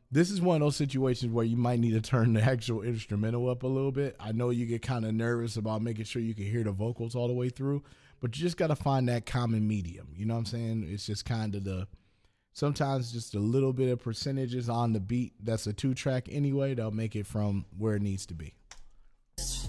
This is one of those situations where you might need to turn the actual instrumental up a little bit. I know you get kind of nervous about making sure you can hear the vocals all the way through, but you just got to find that common medium. You know what I'm saying? It's just kind of Sometimes just a little bit of percentages on the beat that's a 2-track anyway, they'll make it from where it needs to be.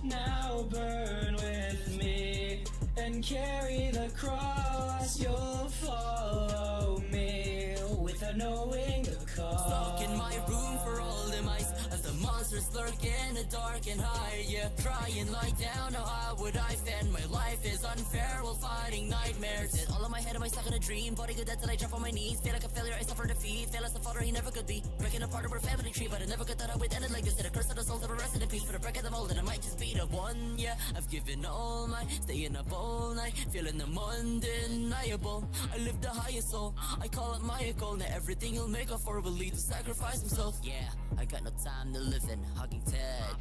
Now burn with me and carry the cross. You'll follow me without knowing the cause. Stuck in my room for all the mice as the monsters lurk in the dark and hide. Yeah, crying lie down. Now how would I fend? My life is unfair while fighting nightmares. It all in my head. Am I stuck in a dream? Body good dead till I drop on my knees. Feel like a failure. I suffer defeat. Fail as a father. He never could be. Breaking apart over family tree, but I never could thought I would end it like this. That a curse of the souls ever rested in peace. For the break of the mold, and I might just be the one. Yeah, I've given all my staying up all night, feeling them undeniable. I live the highest soul. I call it my goal. Now everything he'll make up for will lead to sacrifice himself. Yeah, I got no time to live in. Hugging Ted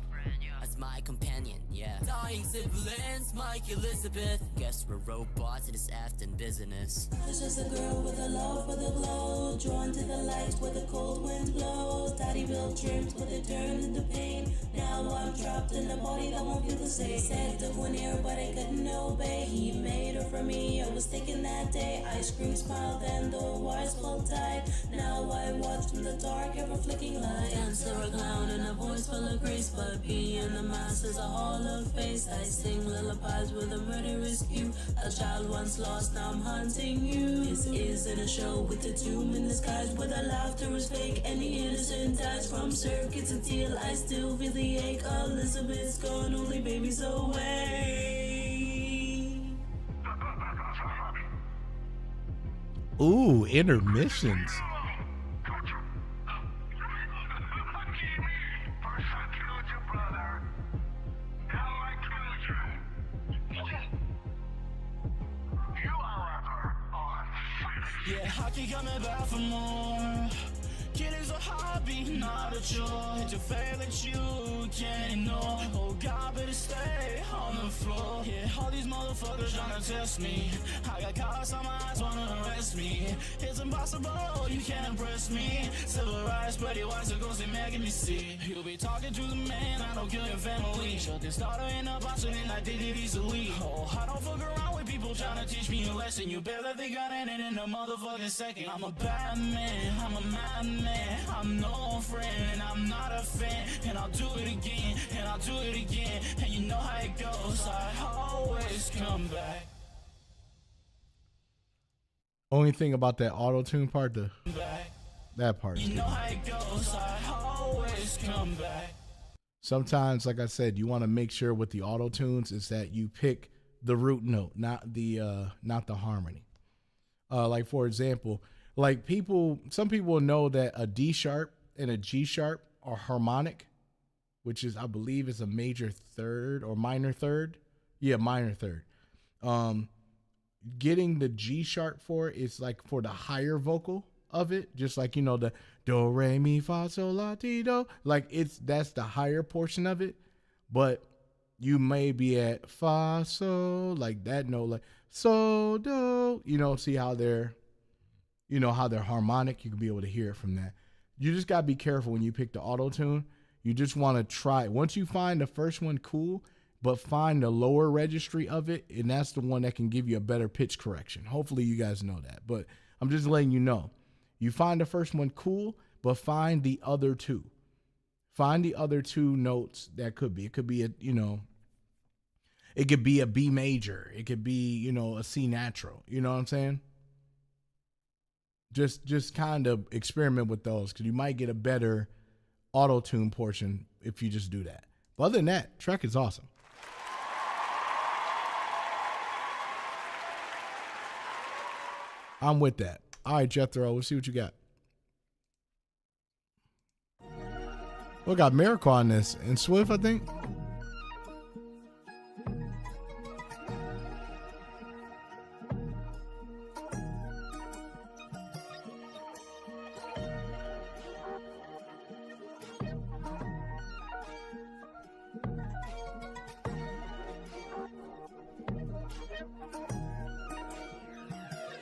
as my companion, yeah. Dying siblings, Mike, Elizabeth. Guess we're robots in this afternoon business. It's just a girl with a love for the glow, drawn to the light where the cold wind blows. Daddy built dreams, but they turned into pain. Now I'm trapped in a body that won't feel the same. Said to one ear, but I couldn't obey. He made her for me, I was taken that day. I screamed, smiled, and the wires pulled tight. Now I watch from the dark, ever flicking light. Dance to a clown and a voice full of grace, but being the mass is a hall of face. I sing lullabies with a murderous cue. A child once lost, now I'm hunting you. This isn't a show with the tomb in the skies, where the laughter is fake and the innocent dies. From circuits until I still feel the ache. Elizabeth's gone, only babies away. Ooh, intermissions. Yeah, I keep coming back for more. Kidding's a hobby, not a chore. It's a faith that you can't ignore. Oh God, better stay on the floor. Yeah, all these motherfuckers tryna test me. I got cops on my eyes, wanna arrest me. It's impossible, you can't impress me. Civil rights, pretty white, so go say making me see. You'll be talking to the man, I don't kill your family. Shut this starter in a box and I did it easily. Oh, I don't fuck around with people tryna teach me a lesson. You better think I ain't in a motherfucking second. I'm a bad man, I'm a madman. I'm no friend, and I'm not a fan. And I'll do it again, and I'll do it again. And you know how it goes, I always come back. Only thing about that auto-tune part, that part. You know how it goes, I always come back. Sometimes, like I said, you want to make sure with the auto-tunes is that you pick the root note, not the harmony. Like for example, like some people know that a D sharp and a G sharp are harmonic, which is, I believe, is a major third or minor third. Yeah, minor third. Getting the G sharp for it is like for the higher vocal of it, just like, you know, the do, re, mi, fa, sol, la, ti, do. Like that's the higher portion of it, but you may be at fa, sol, like that note, like so, do, you know, see how they're harmonic. You can be able to hear it from that. You just got to be careful when you pick the auto-tune. You just want to try. Once you find the first one cool, but find the lower registry of it, and that's the one that can give you a better pitch correction. Hopefully you guys know that, but I'm just letting you know. You find the first one cool, but find the other two. Find the other two notes that could be. It could be it could be a B major. It could be, a C natural. You know what I'm saying? Just kind of experiment with those, because you might get a better auto-tune portion if you just do that. But other than that, track is awesome. I'm with that. All right, Jethro, let's see what you got. We got Miracle on this, and Swift, I think.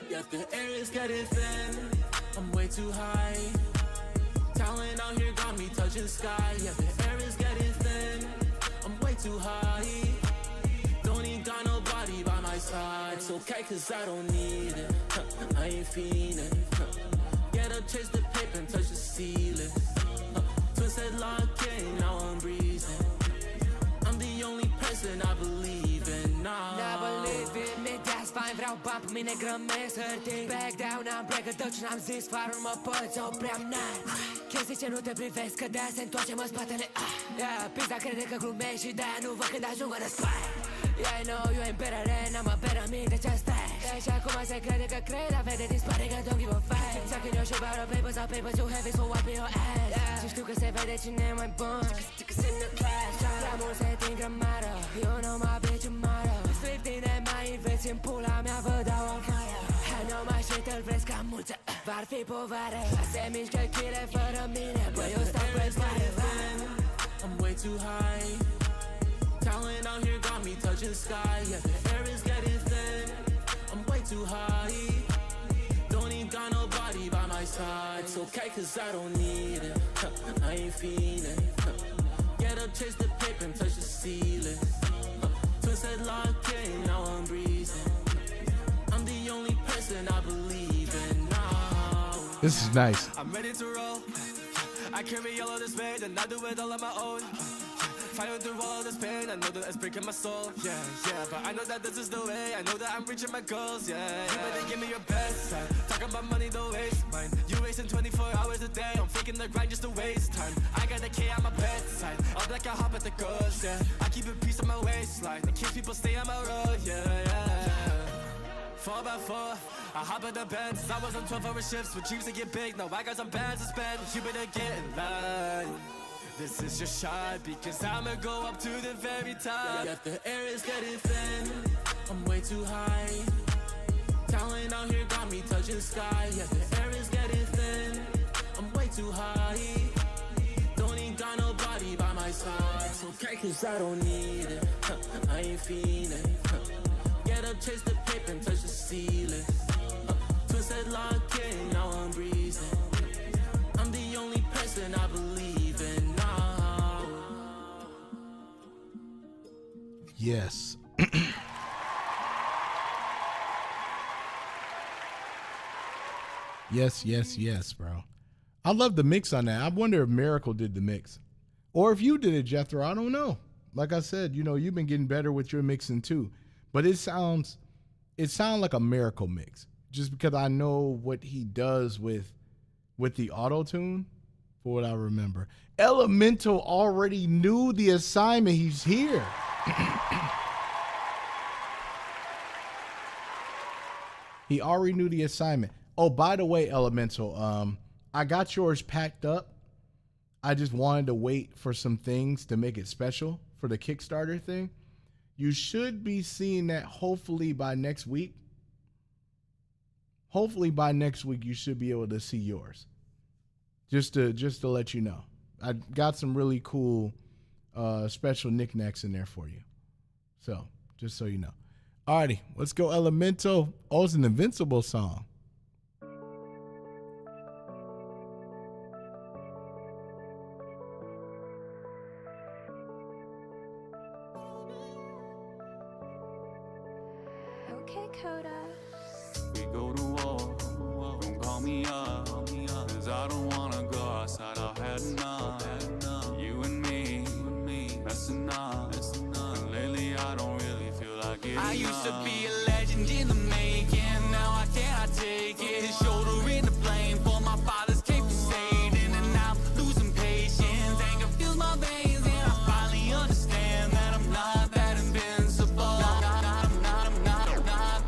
Yeah, the air is getting thin. I'm way too high. Talent out here got me touching sky. Yeah, the air is getting thin. I'm way too high. Don't even got nobody by my side. It's okay, cause I don't need it. I ain't feeling. Gotta chase the paper and touch the ceiling. Twisted lock in, now I'm breathing. I'm the only person I believe in now. Never live in me, that's fine. Vreau bani pe mine grămesc hârtii. Back down, am plecat tot ce n-am zis. Farul mă poți opri, am n-ai. Chestii ce nu te privesc, că de-aia se întoarce-mă spatele. Yeah, pizda crede că glumești și de-aia nu văd când ajung în răspai. Yeah, I know you ain't better than I'm a better me, de ce stai? Deci acum se crede că cred, dar vede dispare că don't give a fuck. Talking your shit about the papers, our papers too heavy, so wipe your ass. Yeah. Și știu că se vede cine e mai bun, că in the class. Prea mult se tin grămadă, you know my bitch e mare. Strict tine mai înveți în pula mea, vă dau o fire. I know my shit, îl vreți ca mulți, v-ar fi povară. Se mișcă chile fără mine, băi eu stau pe spate. I'm way too high. Talent out here got me touching sky. Yeah, the air is getting thin. I'm way too high. Don't even got nobody by my side. It's okay cause I don't need it. I ain't feeling. Get up, chase the paper and touch the ceiling. Twisted lock in, now I'm breathing. I'm the only person I believe in now. This is nice. I'm ready to roll. I carry all of this weight and I do it all on my own. Fighting through all of this pain, I know that it's breaking my soul. Yeah, yeah, but I know that this is the way. I know that I'm reaching my goals. Yeah, you better give me your best time. Talk about money, don't waste mine. You wasting 24 hours a day. I'm faking the grind just to waste time. I got a K on my bedside. I'm like I hop at the ghost. Yeah, I keep a piece on my waistline in case people stay on my road. Yeah, yeah. 4x4, I hop at the Benz. I was on 12-hour shifts with dreams to get big. Now I got some bands to spend. You better get in line. This is your shot because I'ma go up to the very top. Yeah, the air is getting thin. I'm way too high. Talent out here got me touching sky. Yeah, the air is getting thin. I'm way too high. Don't even got nobody by my side. It's okay cause I don't need it. I ain't feeling. Get up, chase the paper and touch the ceiling. Twisted lock in, now I'm breathing. I'm the only person I believe in now. Yes. Yes, bro. I love the mix on that. I wonder if Miracle did the mix. Or if you did it, Jethro. I don't know. Like I said, you know, you've been getting better with your mixing too. But it sounds like a Miracle mix. Just because I know what he does with the auto-tune, for what I remember. Elemental already knew the assignment. He's here. He already knew the assignment. Oh, by the way, Elemental, I got yours packed up. I just wanted to wait for some things to make it special for the Kickstarter thing. You should be seeing that hopefully by next week. Hopefully by next week you should be able to see yours. Just to let you know. I got some really cool special knickknacks in there for you. So, just so you know. Alrighty, let's go Elemental. Oh, it's an Invincible song. Okay, Coda. We go to war, don't call me up, cause I don't wanna go outside, I've had enough. You and me, messing up, and lately I don't really feel like it. I used to be a legend in the making, now I cannot take it. Shouldering the blame for my father's came from Satan, and I'm losing patience. Anger fills my veins, and I finally understand that I'm not that invincible. I'm not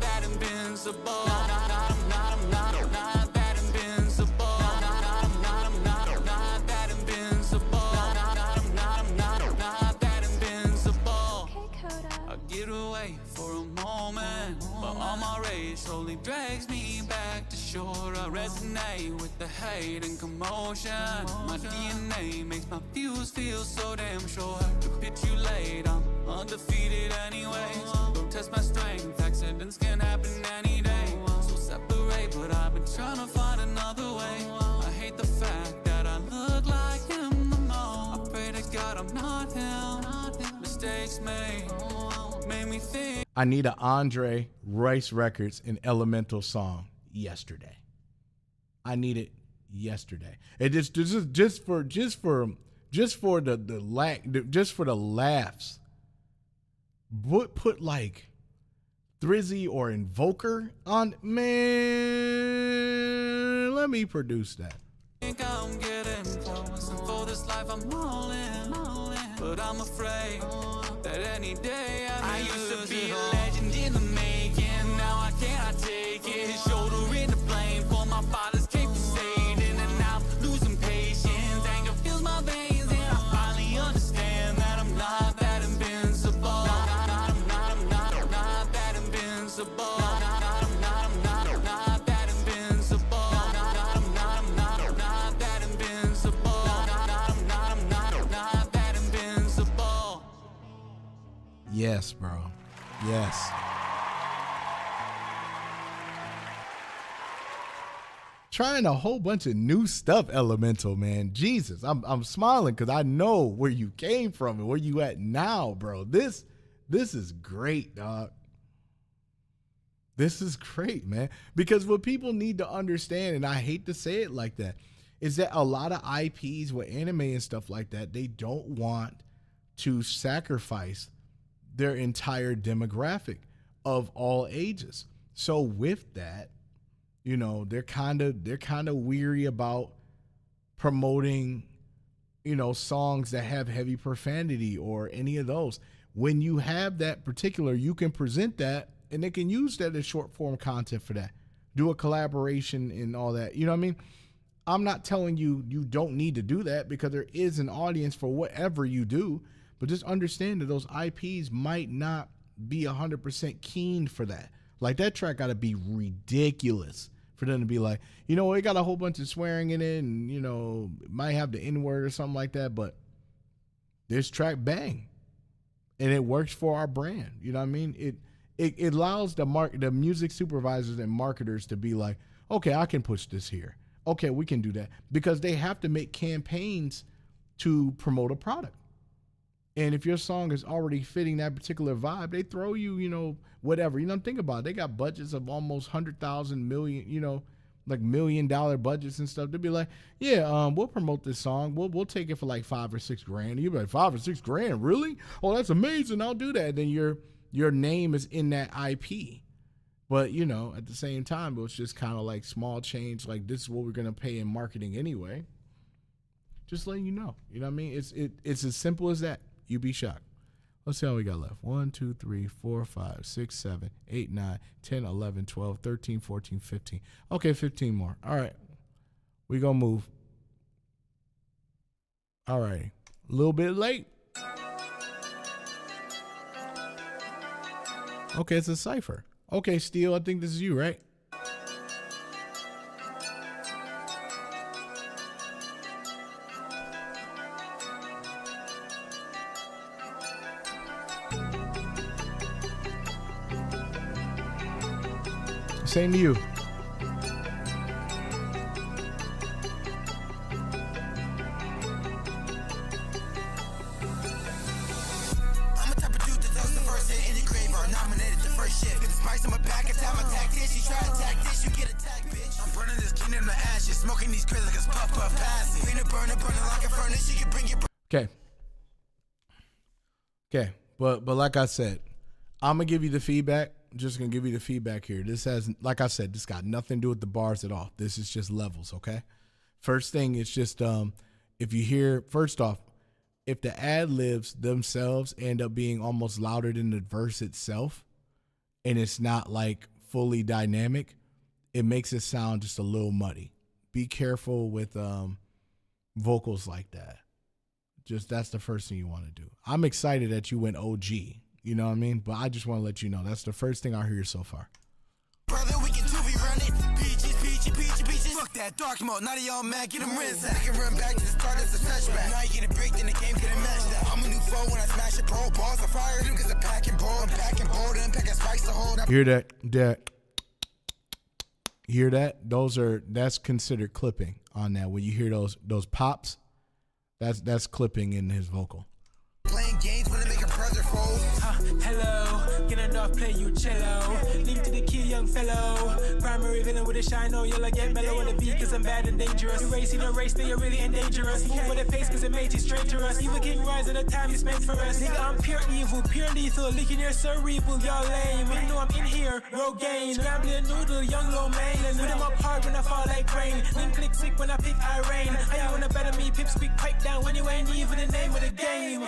that invincible. I'm not that invincible. I'm not that invincible. I'm not that invincible. Okay, Coda. I get away for a moment, but all my rage slowly drags me back to shore. I resonate with the hate and commotion. My DNA makes my views feel so damn sure. Capitulate, I'm undefeated anyways. Don't test my strength, accidents can happen any day. So separate, but I've been trying to find another way. I hate the fact that I look like him the most. I pray to God I'm not him. Mistakes made me think. I need an Andre Rice Records and Elemental song yesterday. I need it yesterday. And just for the laughs. Put like Thrizzy or Invoker on, man. Let me produce that. Think I'm getting close, and for this life I'm all in. But I'm afraid that any day I used to be a legend in the making. Now I cannot take it. Shouldering the blame for my father's came fading, and I'm losing patience. Anger fills my veins, and I finally understand that I'm not that invincible. Not that invincible. Yes, bro. Yes. Trying a whole bunch of new stuff, Elemental, man. Jesus, I'm smiling because I know where you came from and where you at now, bro. This is great, dog. This is great, man. Because what people need to understand, and I hate to say it like that, is that a lot of IPs with anime and stuff like that, they don't want to sacrifice their entire demographic of all ages. So with that, you know, they're kind of weary about promoting, you know, songs that have heavy profanity or any of those. When you have that particular, you can present that and they can use that as short form content for that. Do a collaboration and all that. You know what I mean? I'm not telling you you don't need to do that, because there is an audience for whatever you do. But just understand that those IPs might not be 100% keen for that. Like, that track got to be ridiculous for them to be like, you know, it got a whole bunch of swearing in it and, you know, it might have the N-word or something like that. But this track bang. And it works for our brand. You know what I mean? It allows the music supervisors and marketers to be like, okay, I can push this here. Okay, we can do that. Because they have to make campaigns to promote a product. And if your song is already fitting that particular vibe, they throw you, you know, whatever. You know, think about it. They got budgets of almost 100,000 million, you know, like $1 million budgets and stuff. They'd be like, yeah, we'll promote this song. We'll take it for like $5 or $6 grand. And you'd be like, $5 or $6 grand? Really? Oh, that's amazing. I'll do that. Then your name is in that IP. But, you know, at the same time, it was just kind of like small change. Like, this is what we're going to pay in marketing anyway. Just letting you know. You know what I mean? It's as simple as that. You'd be shocked. Let's see how we got left. 1, 2, 3, 4, 5, 6, 7, 8, 9, 10, 11, 12, 13, 14, 15. Okay, 15 more. All right. We gonna move. All right. A little bit late. Okay, it's a cipher. Okay, Steel, I think this is you, right? Same to you. Okay. But like I said, I'm gonna give you the feedback. Just gonna give you the feedback here. This has, like I said, this got nothing to do with the bars at all. This is just levels, okay? First thing is just if you hear, first off, if the ad libs themselves end up being almost louder than the verse itself, and it's not like fully dynamic, it makes it sound just a little muddy. Be careful with vocals like that. Just that's the first thing you want to do. I'm excited that you went OG. You know what I mean? But I just want to let you know that's the first thing I hear so far. Brother, we can run it. Peaches. Fuck that dark mode. Now they all mad, get them rinse. I can run back to the start, it's a touchback. Now you get a break, then the game get a match that. I'm a new foe when I smash it, bro. Balls are fire, them cause I'm packing bold. I'm packing bold, and packing spikes to hold up. Hear that? Hear that? That's considered clipping on that. When you hear those pops, that's clipping in his vocal. Playing games when they make a brother fold. Hello, Looking enough, play you cello. Link to the key, young fellow. Primary villain with a shine, oh, yellow, get mellow on the beat, cause I'm bad and dangerous. Erasing a race, they are really dangerous. Move with the pace, cause it made you straight to us. Evil king rise at the time you spent for us. Nigga, I'm pure evil, pure lethal. Licking your cerebral, y'all lame. You know I'm in here, Rogaine. Scrambling noodle, young low main. Put them up hard when I fall like rain. Link click sick when I pick Irene. How you wanna better me? Pip speak pipe down when you ain't even the name of the game.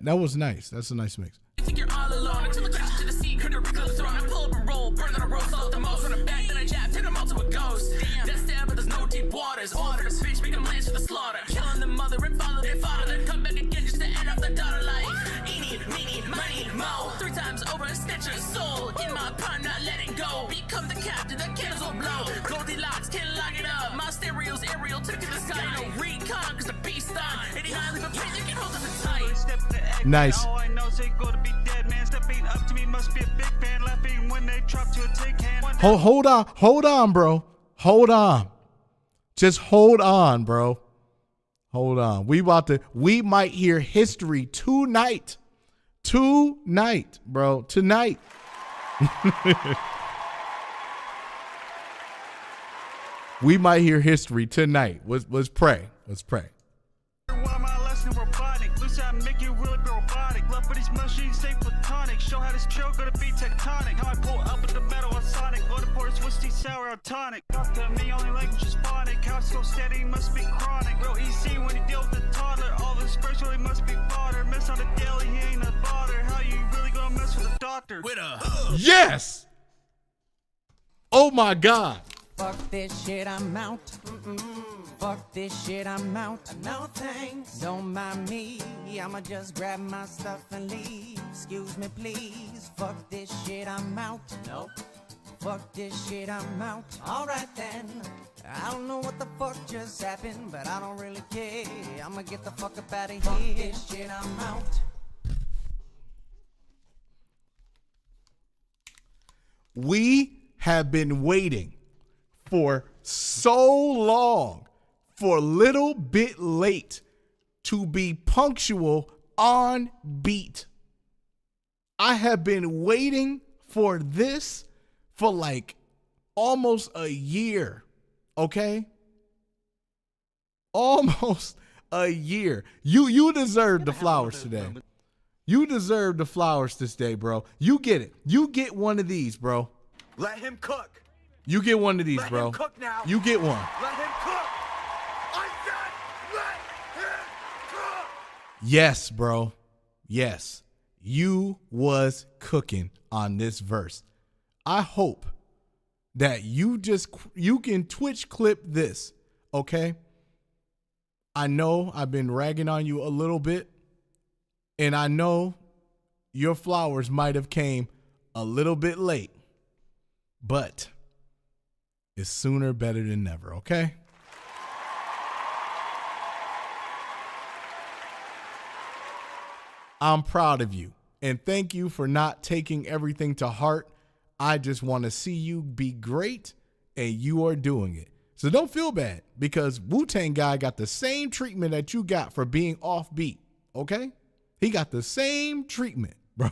That was nice. That's a nice mix. You think you're all alone until the crash to the sea. Could have reclosed the throne. I pull up and roll. Burn on a roll, salt the most. On a back, then I jab. Turn them all to a ghost. That's down, but there's no deep waters. Orders, fish, make them land to the slaughter. Killing the mother and follow their father. Then come back again just to end off the daughter like eeny, meeny, miny, mo. 3 times over and snatch her soul. In my prime, not letting go. Become the captain, the candles will blow. Goldilocks, can't lock it up. My stereo's aerial, took to the sky. No recon, cause the beast on. 89, leave a pin, you can hold them tight. Nice. All I know is they go to be dead, man. Stepping up to me must be a big fan. Laughing when they drop to a take hand. Hold on, bro. Hold on. Just hold on, bro. Hold on. We might hear history tonight. Tonight, bro. Tonight. We might hear history tonight. Let's pray. Let's pray. Make you really be robotic. Love for these machines, stay platonic. Show how this trail gonna be tectonic. How I pull up with the metal on sonic. Go to port, twisty, sour, or tonic. Talk to me, only language is phonic. How it's so steady, must be chronic. Real easy when you deal with the toddler. All this first really must be fodder. Miss on the daily, he ain't a bother. How you really gonna mess with a doctor? With a Yes! Oh my God. Fuck this shit, I'm out. Fuck this shit, I'm out. No thanks. Don't mind me. I'ma just grab my stuff and leave. Excuse me, please. Fuck this shit, I'm out. Nope. Fuck this shit, I'm out. Alright then. I don't know what the fuck just happened, but I don't really care. I'ma get the fuck up out of here. Fuck this shit, I'm out. We have been waiting for so long, for a little bit late, to be punctual on beat. I have been waiting for this for like almost a year, okay? Almost a year. You deserve the flowers today. You deserve the flowers this day, bro. You get it. You get one of these, bro. Let him cook. You get one of these, bro. Let him cook now. You get one. Let him cook. I said let him cook. Yes, bro. Yes. You was cooking on this verse. I hope that you can Twitch clip this, okay? I know I've been ragging on you a little bit, and I know your flowers might have came a little bit late, but it's sooner better than never, okay? I'm proud of you, and thank you for not taking everything to heart. I just want to see you be great, and you are doing it. So don't feel bad, because Wu-Tang guy got the same treatment that you got for being offbeat, okay? He got the same treatment, bro.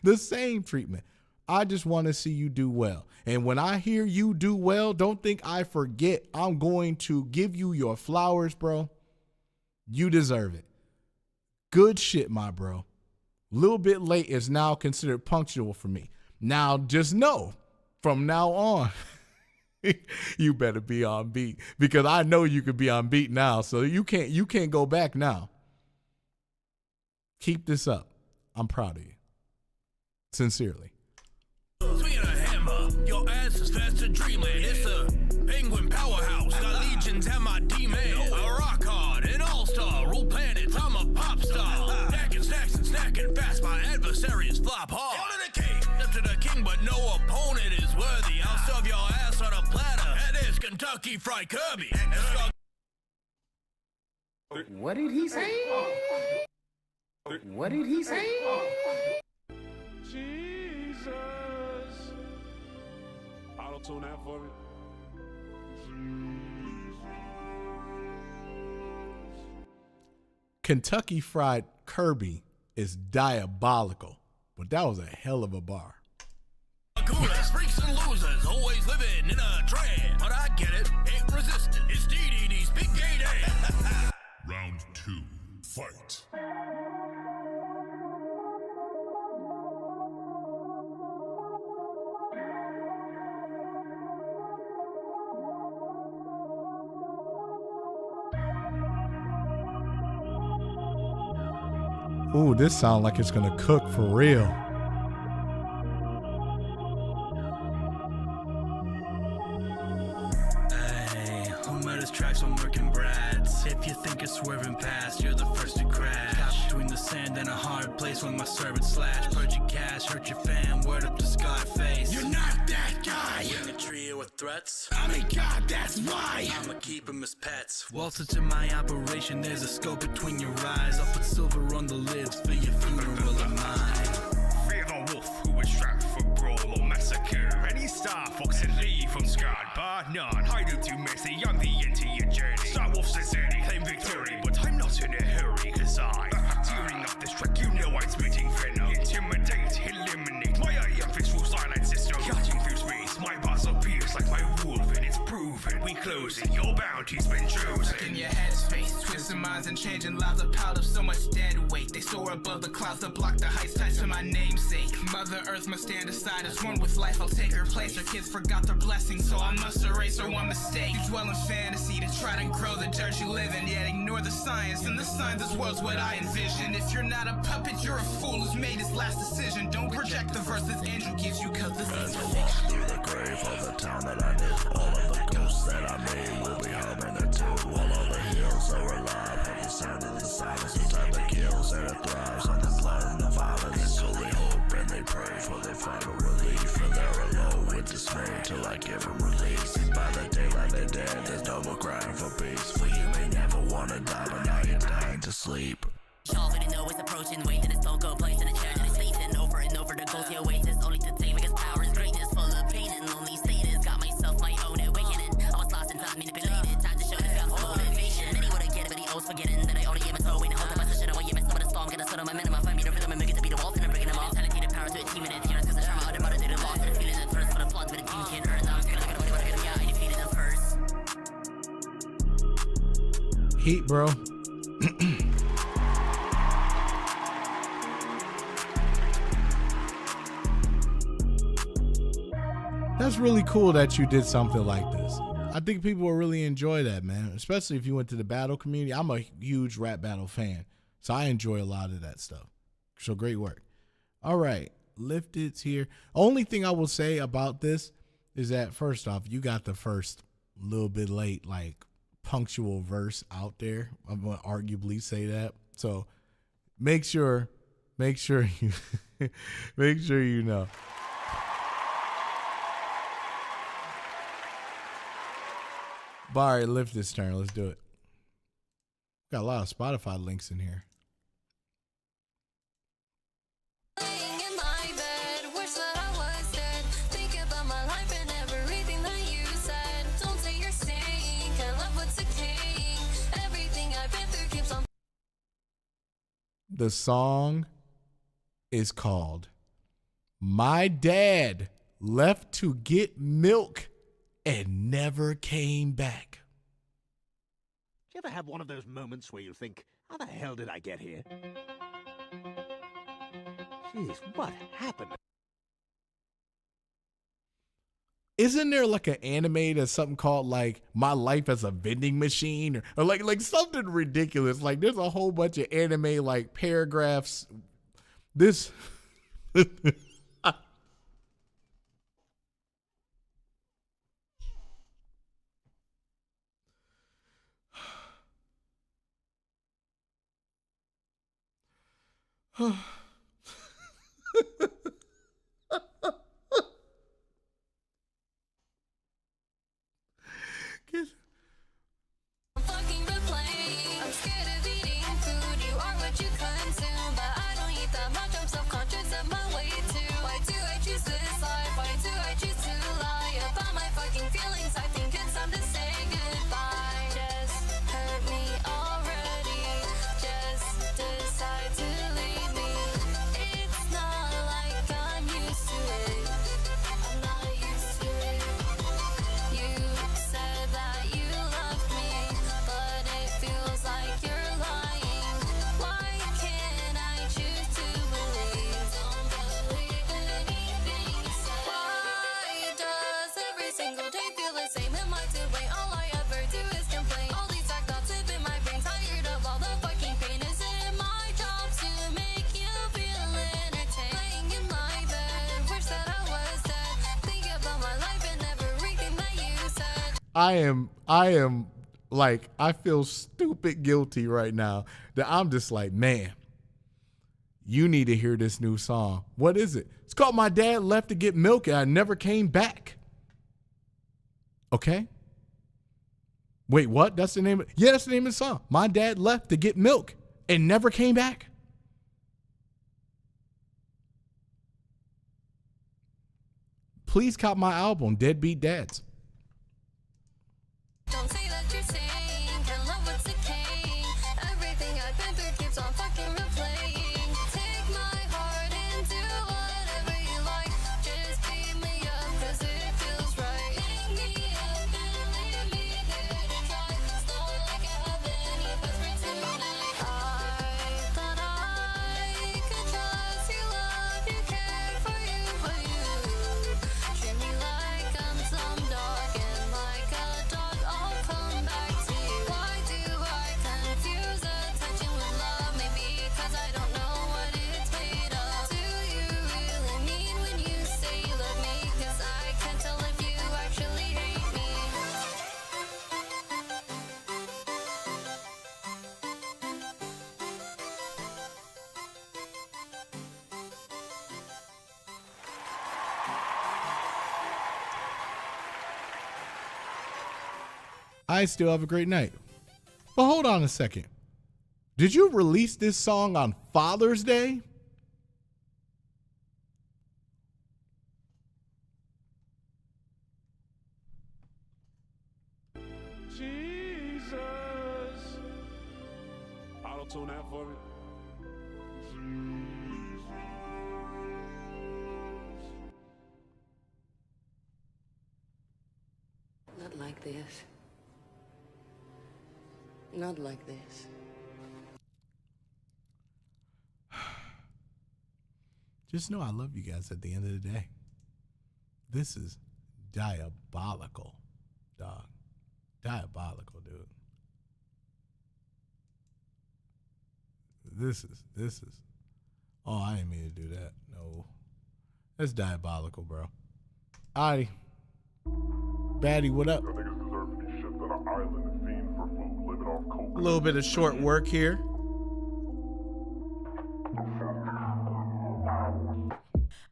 The same treatment. I just want to see you do well. And when I hear you do well, don't think I forget. I'm going to give you your flowers, bro. You deserve it. Good shit, my bro. Little bit late is now considered punctual for me. Now, just know, from now on, you better be on beat, because I know you could be on beat now, so you can't go back now. Keep this up. I'm proud of you. Sincerely. Swinging a hammer, your ass is fast to dreamland. It's a penguin powerhouse. Got legions and my demon. A rock hard, an all-star, rule planets. I'm a pop star. Stacking snacks and snacking fast. My adversaries flop hard. Order the king, up to the king, but no opponent is worthy. I'll serve your ass on a platter. That is Kentucky Fried Kirby. What did he say? What did he say? Jesus. Auto-tune that for me. Kentucky Fried Kirby is diabolical. but that was a hell of a bar. Coolers, freaks and losers, always living in a trend. But I get it, ain't resistant. It's DDD's big gay day. Round 2, fight. Ooh, this sounds like it's gonna cook for real. Hey, who made us tracks on working brats? If you think it's swerving past, you're the first to crash. Caught between the sand and a hard place when my servant slash. Purge your cash, hurt your fam, word up to Scarface. You're not that guy. Bring a trio of threats. I mean, God, that's why. I'ma keep them as pets. Waltz into my operation, there's a scope between your eyes. I'll put silver on the lids for your funeral of mine. Fear the wolf who was strapped for brawl or massacre. Any Star Fox and Lee from scarred bar none. Hiding too messy, I'm the anti-agent. Star Wolf says any claim victory, but I'm not in a hurry, cause during up this track, you know I'm spitting venom. Intimidate, eliminate, my iron fist will silence system. Cutting through space, my bars are pierced like my wolf, and it's proven. We closing, your bounty's been chosen. In your headspace, twisting minds and changing lives, a pile of so much dead weight. They soar above the clouds to block the heights tied to my namesake. Mother Earth must stand aside as one with life. I'll take her place. Her kids forgot their blessings, so I must erase her one mistake. You dwell in fantasy to try to grow the dirt you live in, yet ignore the science. And the signs this world's what I envision. If you're not a puppet, you're a fool who's made his last decision. Don't project the verse this angel gives you, cause this is through the grave of the town that I knew. All of the ghosts that I made will be humming it too. All of the hills are alive. Have you sounded in silence? The type that kills and it thrives on the blood and the violence. So they hope and they pray for their final relief. And they're alone with dismay till I give them release. And by the daylight they're dead, there's no more crying for peace. For you may never wanna die, but now you're dying to sleep. Y'all already know it's approaching, wait till it's don't go place in a chair and it's sleeping over and over. The goals here waits is only to take because power is greatness, full of pain and lonely status. Got myself my own awakening. I was lost in time, manipulated. Time to show this gospel motivation. And anyone get it, but he owes forgetting that I only gave a toe. Waiting, hold up my session, I want you miss some of the storm. Gonna set on my minimum, find me the rhythm and make it to be the walls and I'm breaking them off. Mentality, the power to achieving adherence, cause the trauma of the mother did it lost. And the feeling that turns for the flaws, but the team can't earn. Now I'm scared, I'm gonna get them, yeah, I defeated them first. Heat, bro. That's really cool that you did something like this. I think people will really enjoy that, man, especially if you went to the battle community. I'm a huge rap battle fan, so I enjoy a lot of that stuff. So great work. All right, Lifted's here. Only thing I will say about this is that, first off, you got the first little bit late, like, punctual verse out there. I'm going to arguably say that. So make sure you make sure you know. Barry, lift this turn. Let's do it. Got a lot of Spotify links in here. The song is called My Dad Left to Get Milk and Never Came Back. Do you ever have one of those moments where you think, how the hell did I get here? Jeez, what happened? Isn't there like an anime that's something called like My Life as a Vending Machine or like something ridiculous? Like there's a whole bunch of anime like paragraphs. This I am like, I feel stupid guilty right now that I'm just like, man, you need to hear this new song. What is it? It's called My Dad Left to Get Milk and I Never Came Back. Okay? Wait, what? That's the name that's the name of the song. My Dad Left to Get Milk and Never Came Back. Please cop my album, Deadbeat Dads. Don't say that you're saying, can't love what's decaying. Everything I've been through keeps on fucking replaying. Take my heart and do whatever you like. Just beat me up, cause it feels right. Pick me up and leave me there to try. Slow like a heaven, you best for tonight. I thought I could trust you, love you, care for you, but you treat me like I'm some dog and like a dog. I'll come back to you. Why do I confuse attention with love? Maybe because I don't know what it's made of. Do you really mean when you say you love me? Because I can't tell if you actually hate me. I still have a great night. But hold on a second. Did you release this song on Father's Day? Jesus. Auto tune that for me. Not like this. Not like this. Just know I love you guys at the end of the day. This is diabolical, dog. Diabolical, dude. This is. Oh, I didn't mean to do that. No. That's diabolical, bro. Alrighty. Baddie, what up? A little bit of short work here.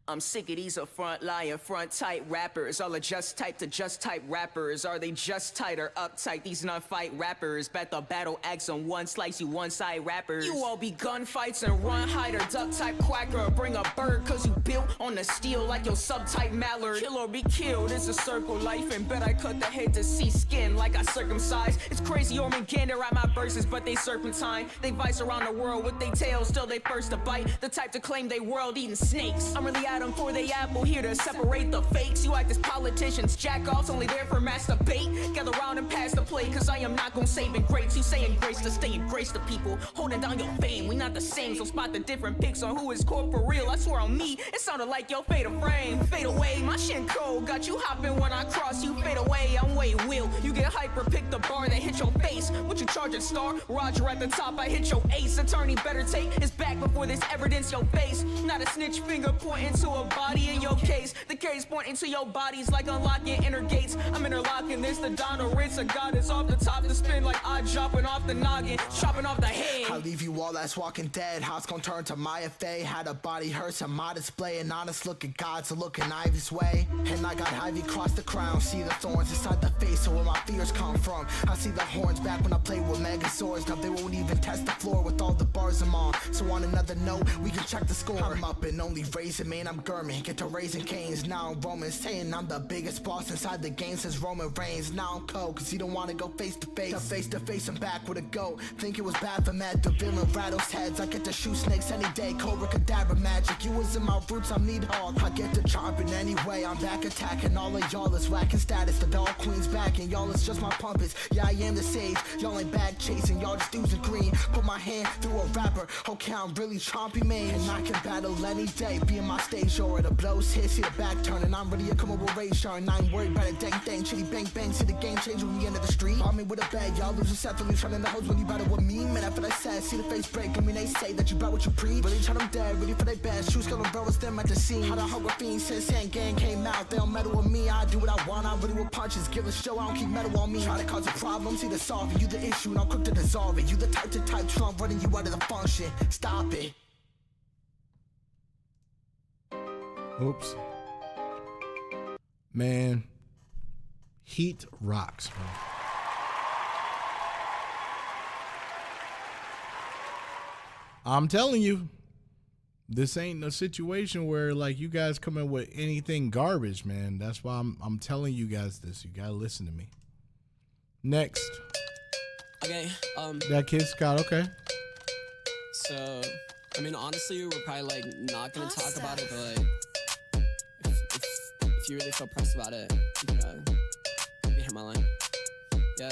I'm sick of these front lying, front tight rappers. All are just type to just type rappers. Are they just tight or uptight? These non-fight rappers. Bet the battle axe on one slice, you one-side rappers. You all be gunfights and run, hide or duck type quacker. Bring a bird cause you built on the steel like your subtype mallard. Kill or be killed, it's a circle life. And bet I cut the head to see skin like I circumcised. It's crazy Ormagander at my verses, but they serpentine. They vice around the world with they tails, still they first to bite. The type to claim they world eating snakes. I'm really at them for they apple, here to separate the fakes. You act as politicians, jack-offs, only there for mass debate. Gather round and pass the plate, cause I am not gonna save in grace. You saying grace to stay in grace to people, holding down your fame. We not the same, so spot the different pics on who is corporeal. I swear on me, it sounded like your fade of frame. Fade away, my shit cold, got you hopping when I cross you. Fade away, I'm way will. You get hyper, pick the bar that hit your face. What you charging, star? Roger at the top, I hit your ace. Attorney better take his back before this evidence your face. Not a snitch finger pointing to a body in your case. The case pointing to your bodies like unlocking inner gates. I'm interlocking this, the Donald Ritz. A god is off the top to spin like I dropping off the noggin, chopping off the head. I leave you all as walking dead. How's gonna turn to my FA? Had a body hearse on my display. An honest look at God's looking Ivy's way. And I got Ivy cross the crown. See the thorns inside the face, so where my fears come from. I see the horns back when I played with Megazords. Now they won't even test the floor with all the bars I'm on. So on another note, we can check the score. I'm up and only raising, man, I'm Gurman. Get to raising canes, now I'm Roman. Saying I'm the biggest boss inside the game since Roman Reigns. Now I'm cold, cause you don't wanna go face to face, I'm back with a goat. Think it was bad for Matt, the villain rattles heads. I get to shoot snakes any day, Cobra Cadabra magic. You was in my roots, I'm Needhog. I get to chomping anyway, I'm back attacking. All of y'all is whacking status, the dog queen's back. And y'all is just my puppets, yeah I am the sage. Y'all ain't bag chasing, y'all just oozing green. Put my hand through a rapper, okay I'm really chompy man. And I can battle any day, be in my state stage or the blows hit, see the back turn, and I'm ready to come over razor, and I ain't worried about a dang, chitty bang bang, see the game change when we enter the street. Arm me with a bag, y'all lose yourself when you trying to hoes when you battle with me. Man, I feel like sad, see the face break, I mean they say that you brought what you preach. Really try them dead, ready for their best, shoes gonna roll them at the scene. How the hunger fiend says hand gang came out, they don't meddle with me, I do what I want, I really with punches, give a show, I don't keep metal on me. Try to cause a problem, see the solve it, you the issue, and I'm quick to dissolve it. You the type to type Trump, running you out of the function, stop it. Oops. Man, Heat rocks, bro. I'm telling you, this ain't a situation where like you guys come in with anything garbage, man. That's why I'm telling you guys this. You gotta listen to me. Next. Okay. That Kid Scott. Okay. So, I mean, honestly, we're probably like not gonna talk about it, but like, if you really feel pressed about it, you can hear my line. Yeah.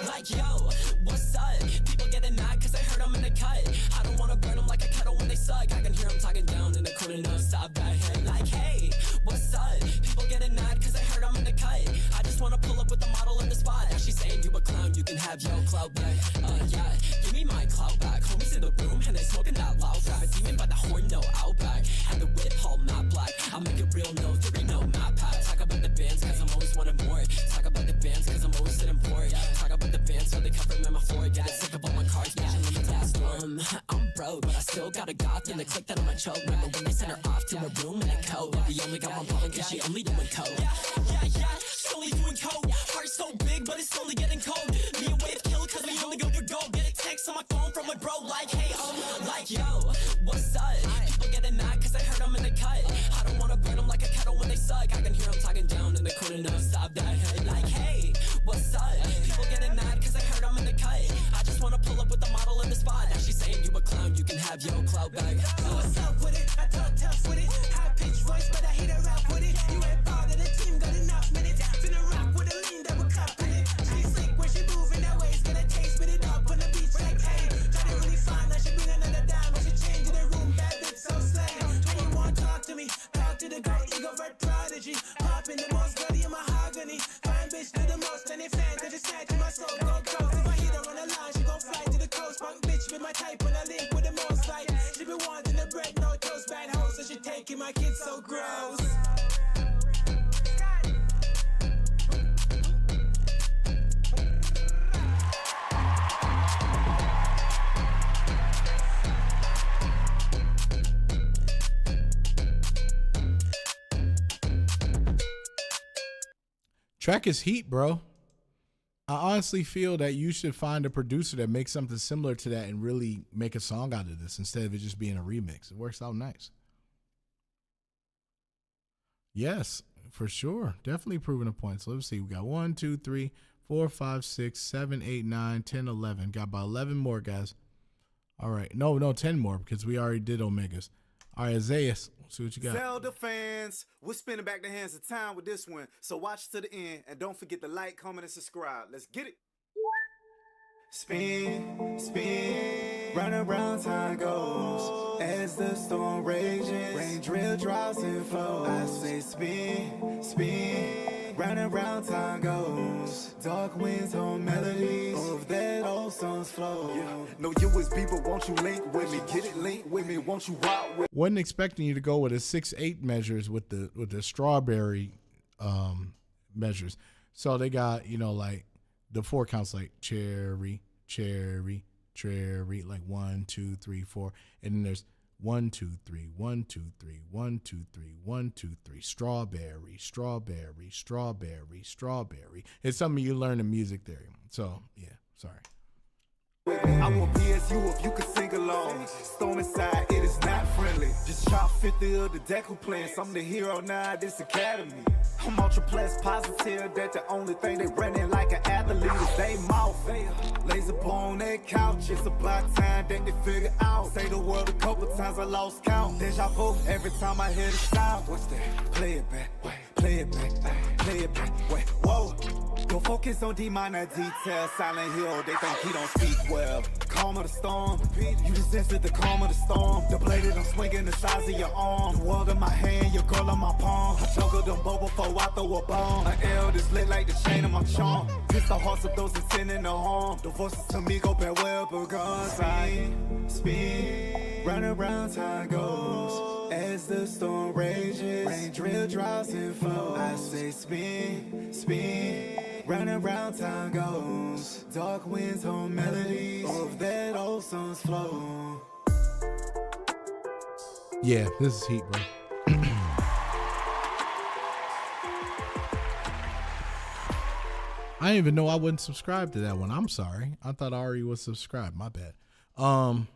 Like, yo, what's up? People getting mad cause I heard I'm in the cut. I don't wanna burn them like a kettle when they suck. I can hear them talking down and they couldn't stop that. Hey, like, hey, what's up? People getting mad cause I heard I'm in the cut. I just wanna pull up with the model in the spot. Now she's saying you a clown, you can have your clout back. Yeah, give me my clout back. Homies in the room and they smoking that loud rap. A demon by the horn, no outback. And the whip all matte black. I make it real, no theory, no map pack. Talk about the bands cause I'm always wanting more. Talk about the bands cause I'm always sitting poor. Talk about the bands so they cover me my floor. Get it sick of all my cards, bitch, and let me last storm. I'm broke, but I still got a goth in the click that on my choke. Remember when they sent her off to a room in a coat? We only got one problem cause she only doing coke. Yeah, she's only doing coke. Heart so big, but it's only getting cold. Me and Wave kill cause we only go for gold. Get a text on my phone from a bro like, hey, like, yo, what's up? People getting mad cause I heard I'm in the cut. I don't wanna burn them like a kettle when they suck. I can hear them talking down and they couldn't stop that. Hey, like, hey, what's up? People getting mad cause I heard I'm in the cut. I just wanna pull up with the model in the spot. Now she's saying you a clown, you can have your clout back. What's up with it? I talk tough with it. High pitch voice, but I hit a rap with it. You ain't part of the team, got enough minutes. Finna rock with a lean that will cup in it. She's slick when she moving that way. Get a taste, spit it up on the beach like, hey. Try to really find her, she bring another dime. When she change in the room, bad bitch so slang. 21, talk to me. Talk to the girl, ego vert prodigy. Popping the most, dirty in mahogany. Fine bitch, do the most, and they fans, they just snatch in my soul, go close. If I hit her on the line, she gon' fly to the coast. Punk bitch with my type when I link with the most like. She been wanting the bread, no toast, bad hoes, so she taking my kids so gross. Track is heat, bro. I honestly feel that you should find a producer that makes something similar to that and really make a song out of this instead of it just being a remix. It works out nice. Yes, for sure. Definitely proving a point. So let's see. We got 1, 2, 3, 4, 5, 6, 7, 8, 9, 10, 11. Got about 11 more, guys. All right. No, 10 more because we already did Omegas. All right, Isaiah, see what you got. Zelda fans, we're spinning back the hands of time with this one. So watch to the end and don't forget to like, comment, and subscribe. Let's get it. Spin, round and round time goes. As the storm rages, rain drill, drops and flows. I say spin, round and round time goes. Dark winds on melodies of that old song's flow. Yeah. No USB, but won't you link with me? Get it, link with me, won't you rock with me? Wasn't expecting you to go with a 6/8 measures with the strawberry measures. So they got, like the 4 counts like cherry, like 1, 2, 3, 4, and then there's 1, 2, 3, 1, 2, 3, 1, 2, 3, 1, 2, 3, strawberry. It's something you learn in music theory. So yeah, sorry. I want PSU if you could sing along. Storm inside, it is not friendly. Just chop 50 of the deck who playing. I'm the hero now at this academy. I'm ultra plus positive that the only thing they running like an athlete is they mouth. Laser on their couch, it's about time that they figure out. Say the word a couple times, I lost count. Deja vu every time I hear the sound. What's that? Play it back, wait. Play it back, play it back, wait. Whoa. Don't focus on D minor detail. Silent Hill, they think he don't speak well. Calm of the storm, you just instant the calm of the storm. The blade I'm swinging the size of your arm. The world in my hand, your girl in my palm. I juggle them bubble before I throw a bomb. An L that's lit like the chain of my charm. It's the hearts of those intending no harm. The voices to me go bad well begun. Spin, run around, time goes. As the storm rages, rain drill, drops and flows. I say spin, run around, time goes. Dark winds on melodies of that old song's flow. Yeah, this is heat, bro. I didn't even know I wasn't subscribed to that one. I'm sorry. I thought I already was subscribed. My bad. Only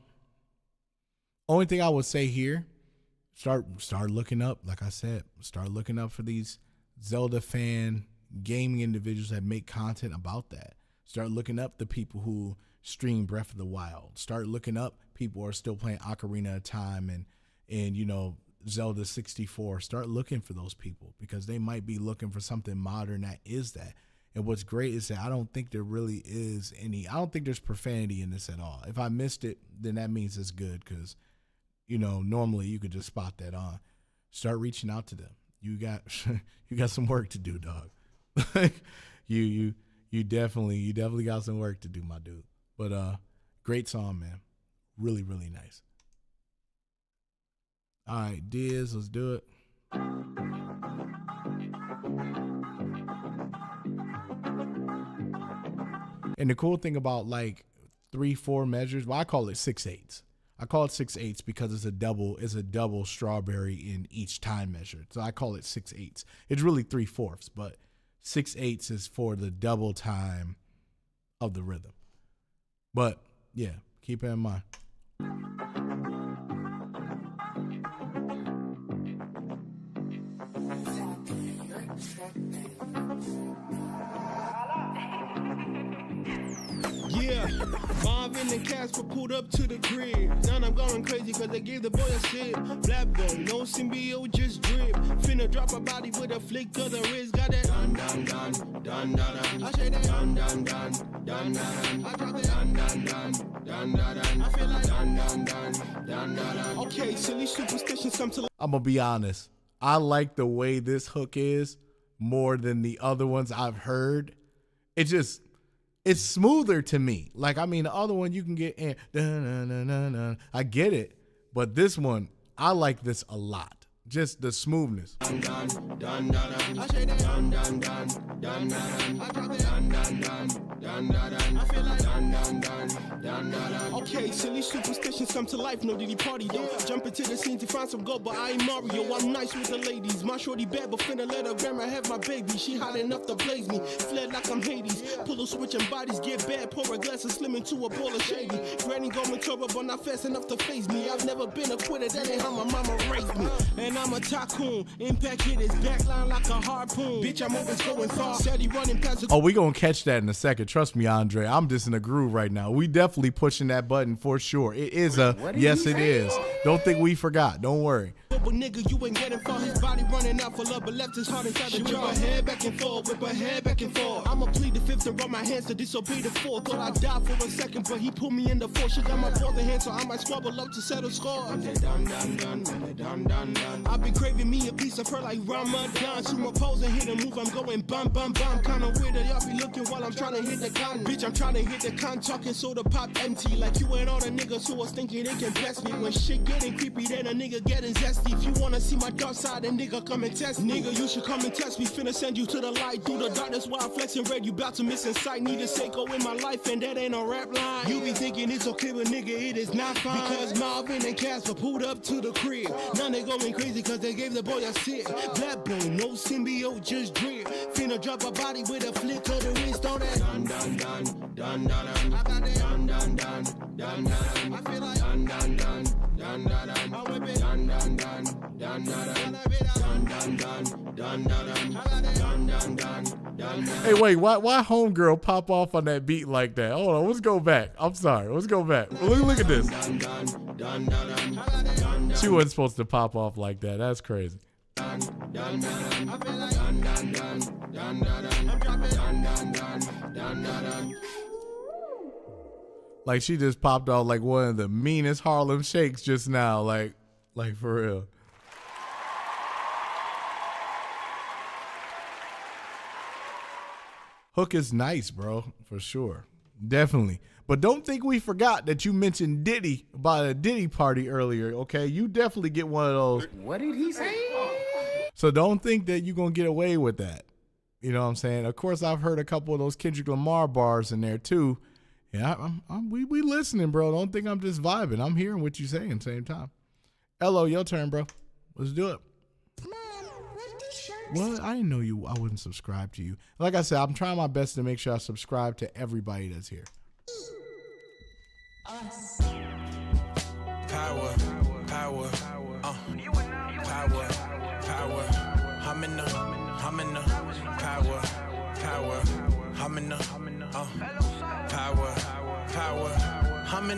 thing I would say here, start looking up, like I said, start looking up for these Zelda fan gaming individuals that make content about that. Start looking up the people who stream Breath of the Wild. Start looking up people who are still playing Ocarina of Time and you know, Zelda 64. Start looking for those people because they might be looking for something modern that is that. And what's great is that I don't think there really is I don't think there's profanity in this at all. If I missed it, then that means it's good because, you know, normally you could just spot that on. Start reaching out to them. You got some work to do, dog. you definitely got some work to do, my dude. But great song, man. Really, really nice. All right, Diz, let's do it. And the cool thing about like 3/4 measures, well, I call it 6/8. I call it 6/8 because it's a double strawberry in each time measure. So I call it 6/8. It's really 3/4, but 6/8 is for the double time of the rhythm. But yeah, keep it in mind. Yeah, Marvin and Casper pulled up to the crib. Now I'm going crazy cause they gave the boy a sip. Black boy, no symbiote, just drip. Finna drop a body with a flick to the wrist. Got that dun dun dun, dun dun dun. I say that dun dun dun, dun dun dun. I drop that dun dun dun, dun dun dun. I feel like dun dun dun, dun dun dun. Okay, silly superstitions come to life. I'm gonna be honest. I like the way this hook is more than the other ones I've heard. It's smoother to me. Like, I mean, the other one you can get in. I get it. But this one, I like this a lot. Just the smoothness. Dun, dun, dun, dun, dun. I say that dun, dun, dun, dun, dun, dun. I drop it dun, dun, dun, dun, dun, dun. I feel like dun, dun, dun, dun, dun, dun. Okay, silly superstitions come to life. No diddy party though. Jump into the scene to find some gold, but I ain't Mario. I'm nice with the ladies. My shorty bad, but finna let her grandma have my baby. She hot enough to blaze me. Fled like I'm Hades. Pull a switch and bodies get bad. Pour a glass of slim into a bowl of shady. Granny go mature, but not fast enough to face me. I've never been a quitter. That ain't how my mama raised me. And I'm a tycoon. Impact hit his backline like a harpoon. Bitch, I'm always going far. Said he running past the. Oh, we gonna catch that in a second. Trust me, Andre. I'm just in a groove right now. We definitely pushing that button for sure. It is yes, it is. Don't think we forgot. Don't worry. But nigga, you ain't getting far. His body running out for love, but left his heart inside the jar. Whip her head back and forth, whip her head back and forth. I'ma plead the fifth and run my hands to disobey the fourth. Thought I died for a second, but he put me in the fourth. She got my brother hand, so I might squabble up to settle scores. Dun, dun, dun, dun, dun, dun, dun. I be craving me a piece of her like Ramadan. Shoot my pose and hit a move, I'm going bum, bum, bum. Kinda weird that y'all be looking while I'm trying to hit the con. Bitch, I'm trying to hit the con, talking soda pop empty. Like you and all the niggas who was thinking they can bless me. When shit getting creepy, then a nigga getting zesty. If you wanna see my dark side, then nigga come and test me. Nigga, you should come and test me. Finna send you to the light. Through the darkness while I'm flexing red, you bout to miss insight. Need a Seiko in my life, and that ain't a rap line. You be thinking it's okay, but nigga, it is not fine. Because Marvin and Casper pulled up to the crib. Now they going crazy cause they gave the boy a sit. Black bone, no symbiote, just drip. Finna drop a body with a flick of the wrist on that. Dun dun dun, dun dun dun. I got that dun dun dun, dun dun. I feel like dun dun dun, dun dun. I whip it dun dun dun, dun dun dun, dun dun dun, dun dun dun. Hey, wait, why homegirl pop off on that beat like that? Hold on, let's go back. I'm sorry, let's go back. Look at this. She wasn't supposed to pop off like that. That's crazy. dun dun. I feel like dun dun dun dun dun. I'm dropping dun dun dun dun dun. Like she just popped off like one of the meanest Harlem Shakes just now, like for real. Hook is nice, bro, for sure. Definitely. But don't think we forgot that you mentioned Diddy about a Diddy party earlier, okay? You definitely get one of those. What did he say? So don't think that you're going to get away with that. You know what I'm saying? Of course, I've heard a couple of those Kendrick Lamar bars in there, too. Yeah, we listening, bro. Don't think I'm just vibing. I'm hearing what you're saying at the same time. Elo, your turn, bro. Let's do it. Well, I didn't know I wouldn't subscribe to you. Like I said, I'm trying my best to make sure I subscribe to everybody that's here. Us. Power, power, power, power. I'm in the power, power. I'm in the power, power. I'm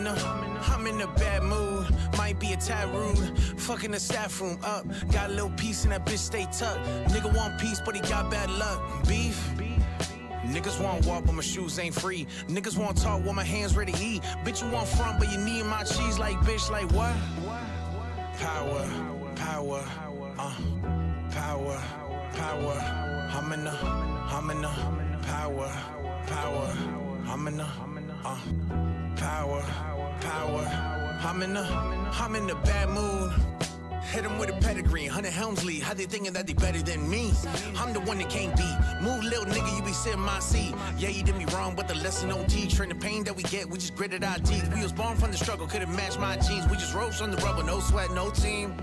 in a bad mood. Might be a tad rude. Fucking the staff room up. Got a little piece and that bitch stay tucked. Nigga want peace, but he got bad luck. Beef. Niggas want walk, but my shoes ain't free. Niggas want talk, while my hands ready to eat. Bitch, you want front, but you need my cheese. Like, bitch, like what? Power, power, power, power. I'm in the power, power. I'm in the power, power. I'm in the bad mood. Hit him with a pedigree, 100 Helmsley. How they thinking that they better than me? I'm the one that can't beat. Move, little nigga, you be sitting my seat. Yeah, you did me wrong, but the lesson OT. Train the pain that we get, we just gritted our teeth. We was born from the struggle, couldn't match my jeans. We just rose from the rubber, no sweat, no team.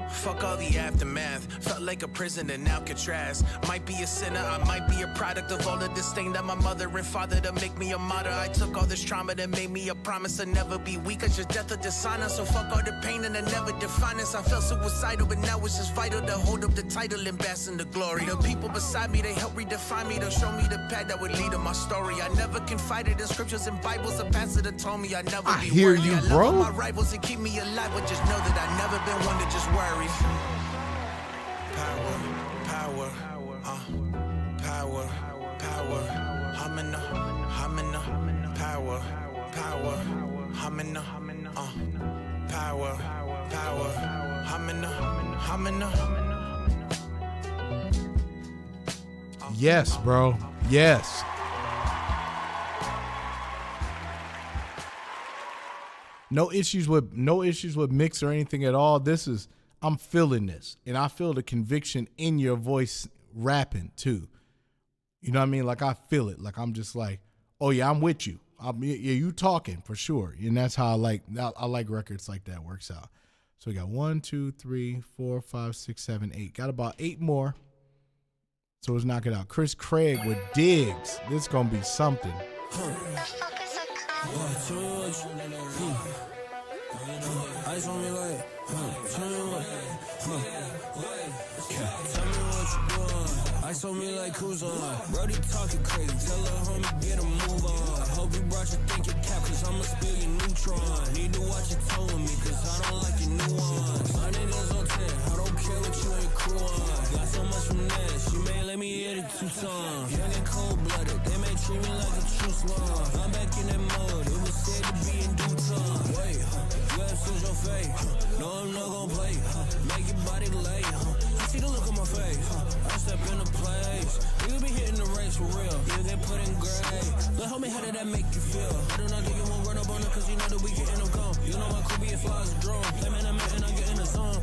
Fuck all the aftermath. Felt like a prison in Alcatraz. Might be a sinner, I might be a product of all of this thing that my mother and father to make me a martyr. I took all this trauma that made me a promise to never be weak. Cause your death or dishonor. So fuck all the pain and it never define us. I felt suicidal, but now it's just vital to hold up the title and bask in the glory. The people beside me, they help redefine me. They'll show me the path that would lead to my story. I never confided in scriptures and Bibles. A pastor that told me I'd never be hear worthy. you, I love bro. all my rivals and keep me alive, but just know that I've never been one to just worry. Power, power, power, power. I'm in the power, power. I'm in the power, power. I'm in the. Yes, bro. Yes. No issues with mix or anything at all. I'm feeling this, and I feel the conviction in your voice rapping too. You know what I mean? Like I feel it. Like I'm just like, oh yeah, I'm with you. Yeah, you talking for sure. And that's how I like records like that. Works out. So we got 1, 2, 3, 4, 5, 6, 7, 8. Got about 8 more. So let's knock it out. Chris Craig with Diggs. This is gonna be something. I told me like, tell me what, tell me what you doing. I told me like, who's on? Brody talking crazy, tell her homie get a move on. Hope you brought your thinking cap, cause I'ma spill your neutron. Need to watch your tone with me, cause I don't like your new ones. 100 is on 10, I don't care what you and your crew on. Got so much from that, she may let me hit it 2 times. Young and cold-blooded, they may treat me like a true slum. I'm back in that mode, it was said to be in due time. Wait, since your face, no I'm not gon' play, make your body lay, I see the look on my face, I step in the place, you be hitting the race for real, you get put in grade, let homie how did that make you feel, I do not think you won't run up on it cause you know that we getting them gone, you know my crew be as far as a drone, play man I'm in, I get in the zone,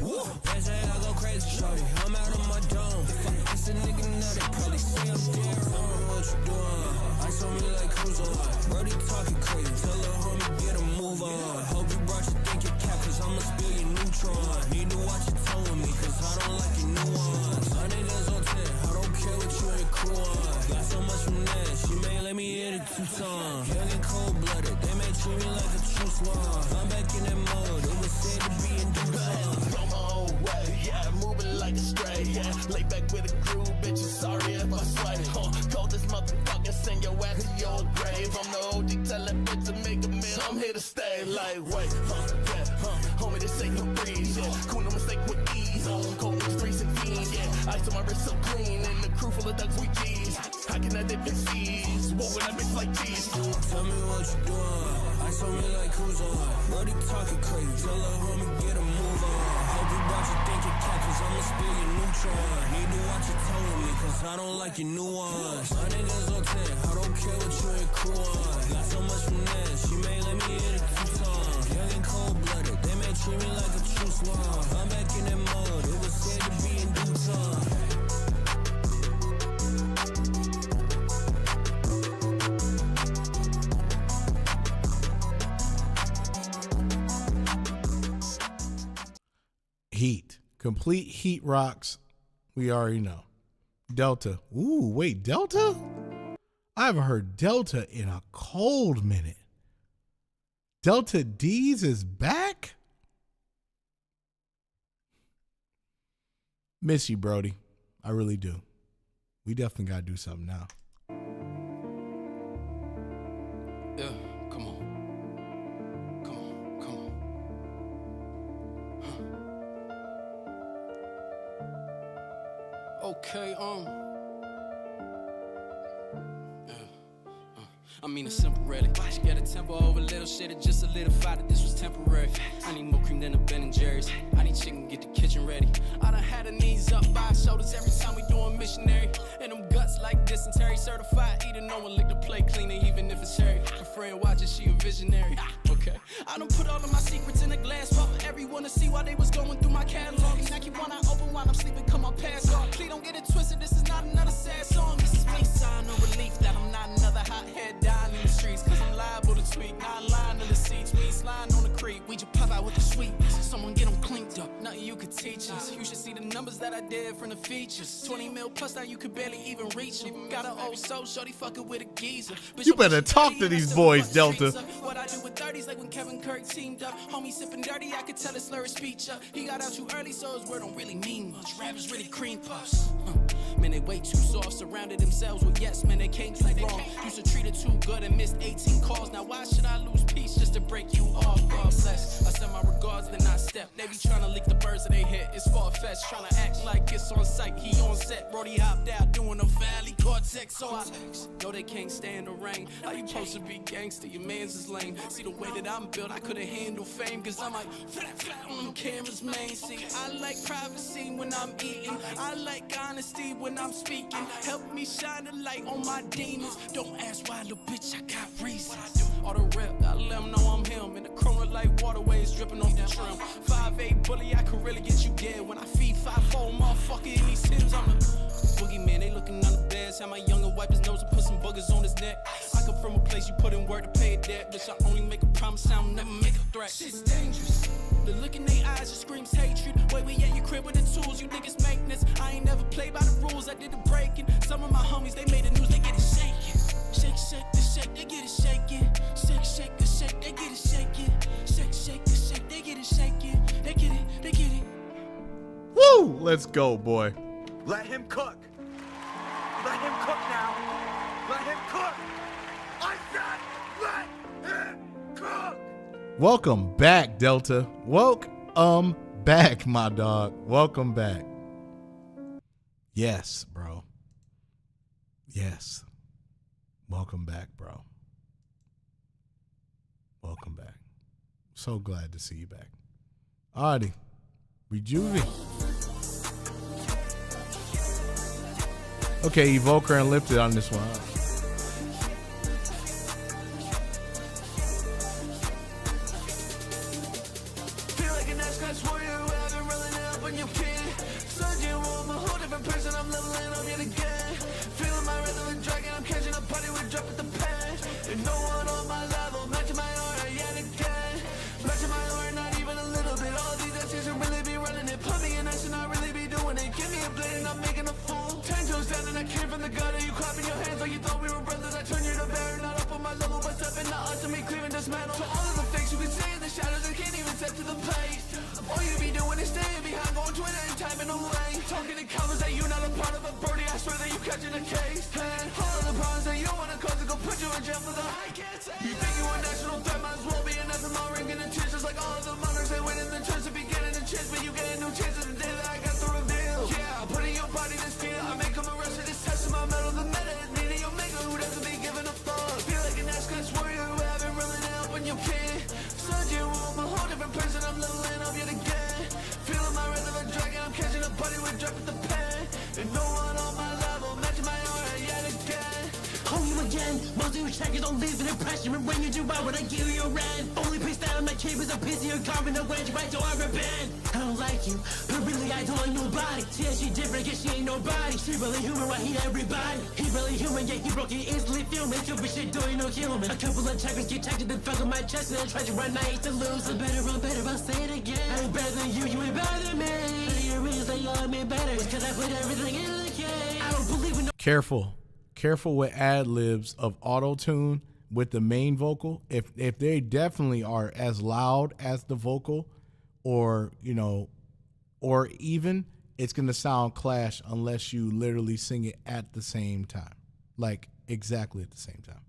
they say I go crazy, shorty, I'm out of my dome, it's a nigga now they probably say I'm dead, tell me what you doing, I saw me like who's on, Brody talking crazy, tell her homie get a move on, hope you brought your thinking cap cause I'ma spill your neutron, need to watch your tone with me cause I don't like your new ones, 100 is on 10, I don't care what you and your crew on, got so much from that, she may let me hit it 2 times, young and cold-blooded, they may treat me like a true slum, I'm back in that mode, it was said to be in due time. On my own way, yeah, moving like a stray, yeah, lay back with a crew, bitches, sorry if I sway, call this motherfucker, send your ass to your grave, I'm the OG, tell that bitch to make a meal, I'm here to stay, like, wait, yeah, homie, this ain't no breeze, yeah, cool, no mistake with ease, on cold 316, yeah, Ice on my wrist so clean, and the crew full of thugs, we G's. How can I dip in C's? Walk with that bitch like cheese. Tell me what you doing. Ice on me like who's on. Brody talking crazy. Tell her homie get a move on. Hope you brought your thinking cat, cause I'ma spill your neutron. Need to watch your tone with me, cause I don't like your nuance. My niggas on 10, I don't care what you and crew on. Got so much finesse, she may let me hit it 2 times. Young and cold-blooded, they may treat me like a true swan. I'm back in that mode, it was said to be in due time. Heat. Complete heat rocks. We already know. Delta. Ooh, wait, Delta? I haven't heard Delta in a cold minute. Delta D's is back? Miss you, Brody. I really do. We definitely got to do something now. Yeah, come on. Come on, come on. Okay, I mean it's simple, really. She got a tempo over little shit, it just solidified that this was temporary. I need more cream than a Ben and Jerry's. I need chicken, get the kitchen ready. I done had her knees up by her shoulders every time we doing missionary. And them guts like dysentery, certified eater, no one lick the plate cleaner, even if it's hairy. Her friend watching, she a visionary. Okay, I done put all of my secrets in a glass for everyone to see while they was going through my catalog. And I keep one eye open while I'm sleeping, come on, pass off. Please don't get it twisted, this is not another sad song. This is me, sign of relief that I'm not another hothead dying in the streets. Cause I'm liable to tweak, not lying to the seats. We sliding on the creek, we just pop out with the sweetness. Someone get them cleaned up, nothing you could teach us. You should see the numbers that I did from the features. 20 mil plus, now you could barely even reach them. Got an old soul, shorty fucking with a geezer. But you better talk to these boys, Delta. What I do with 30s like when Kevin Kirk teamed up. Homie sipping dirty, I could tell his slur his speech up. He got out too early, so his word don't really mean much. Rappers really cream puffs. Man, they way too soft, surrounded themselves with yes, man, they came too wrong. Used to treat it too good and missed 18 calls. Now why should I lose peace just to break you off? God bless. I send my regards, then I step. They be trying to lick the birds that they hit. It's far-fetched, trying to act like it's on site. He on set, Brody hopped out, doing a valley cortex. So I know they can't stand the rain. How you supposed to be gangster? Your man's is lame. See the way that I'm built, I couldn't handle fame. Cause I'm like flat on them cameras, man. See, I like privacy when I'm eating. I like honesty when I'm speaking. Help me shine a light on my demons. Don't ask why, little bitch, I got reasons. All the rep, I let them know I'm him. In the corner like waterways dripping off the trim. 5'8" bully, I could really get you dead. When I feed 5'4", motherfucker in these Sims, I'm the boogeyman. They looking under beds. Have my younger wipe his nose and put some boogers on his neck. I come from a place you put in work to pay a debt. Bitch, I only make a promise, I don't never make a threat. Shit's dangerous. The look in their eyes just screams hatred. Wait, we at your crib with the tools, you niggas maintenance. I ain't never played by the rules, I did the breaking. Some of my homies, they made the news, they get it shaking. Shake, shake, the shake, they get it shaking. Shake, shake, the shake, they get it shaking. Shake, shake, the shake, they get it shaking. They get it, they get it. Woo! Let's go, boy. Let him cook. Let him cook now. Let him cook. I said let him cook. Welcome back, Delta. Welcome back, my dog. Welcome back. Yes, bro. Yes. Welcome back, bro. Welcome back. So glad to see you back. Alrighty. Rejuve. Okay, Evoker and Lifted on this one. Feel like an Ashclass warrior who haven't rolling up on your kid. Sunday room, a whole different person, I'm leveling up yet again. Feeling my rhythm and dragon, I'm catching a party with drop at the pen. And no one on my level, matching my aura yet again. Matching my aura, not even a little bit. All these essays should really be running it. Put me in action, I really be doing it. Give me a blade and I'm making a fool. 10 toes down and I came from the gutter. You clapping your hands like you thought we were brothers. I turn you to bear, not up on my level, but stepping to us and me cleaving dismantle. To all of the fakes you can say in the shadows, I can't even step to the plate. All you be doing is staying behind, going Twitter and typing away. Talking in colors that you not a part of a birdie. I swear that you catching a case. And all of the problems that you wanna cause to go put you in jail for the I can't say. You think you a national threat, might as well be an FML ringing in tears. Just like all of the monarchs, they win in the chance to be getting a chance, but you get a new chance the day that I got the reveal. Yeah, putting your body dropping the pen. And no one on my level matching my aura yet again. Home you again, most of your checkers don't leave an impression. And when you do, why would I give you a rent? Only piece that on my cape is a piece of your carbon, a wedge, right? So I repent. I don't like you, but really I don't like nobody. Yeah, she different, cause she ain't nobody. She really human, why he everybody? He really human, yeah, he broke it instantly filming. Stupid shit doing no human. A couple of checkers get checked and then fuck on my chest. And then try to run, I hate to lose. I'm better, I'll say it again. I ain't better than you ain't better than me. Your reasons that you love me better is cause I put everything in the game. I don't believe in no. Careful with ad libs of auto tune with the main vocal. If they definitely are as loud as the vocal, or you know, or even it's gonna sound clash unless you literally sing it at the same time, like exactly at the same time.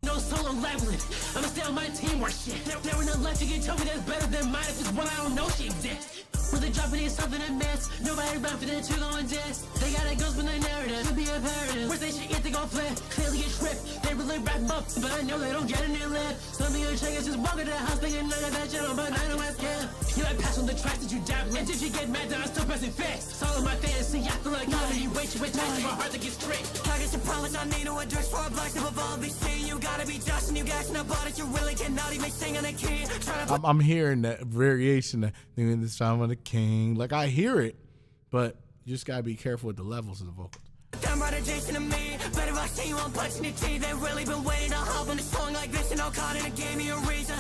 No solo leveling, I'ma stay on my teamwork shit. Never enough left, you can tell me that's better than mine. If it's one I don't know she exists. When they drop it in something to miss, nobody rap for them to go and diss. They got a ghost when they narrative, to be imperative. Where they should if they gon' flip, clearly get tripped. They really rap up, but I know they don't get in their lip. Some of your checkers just walk into the house thinking none of that shit on, but I know I scam. You like pass on the tracks that you dabble in. Did you get mad that I still pressing fast? It's all in my fantasy, I feel like none of you wait, you with time for my heart to get straight. I guess you promise I need no address for a black to evolve. Be seeing you gotta be just and you guys know about it. You really cannot even sing on a key. I'm hearing that variation of this time on the king. Like I hear it, but you just gotta be careful with the levels of the vocals. Them right adjacent to me. Better I see you, I'm punching your teeth. They really been waiting to hop on a song like this, and all caught in a game, you a reason.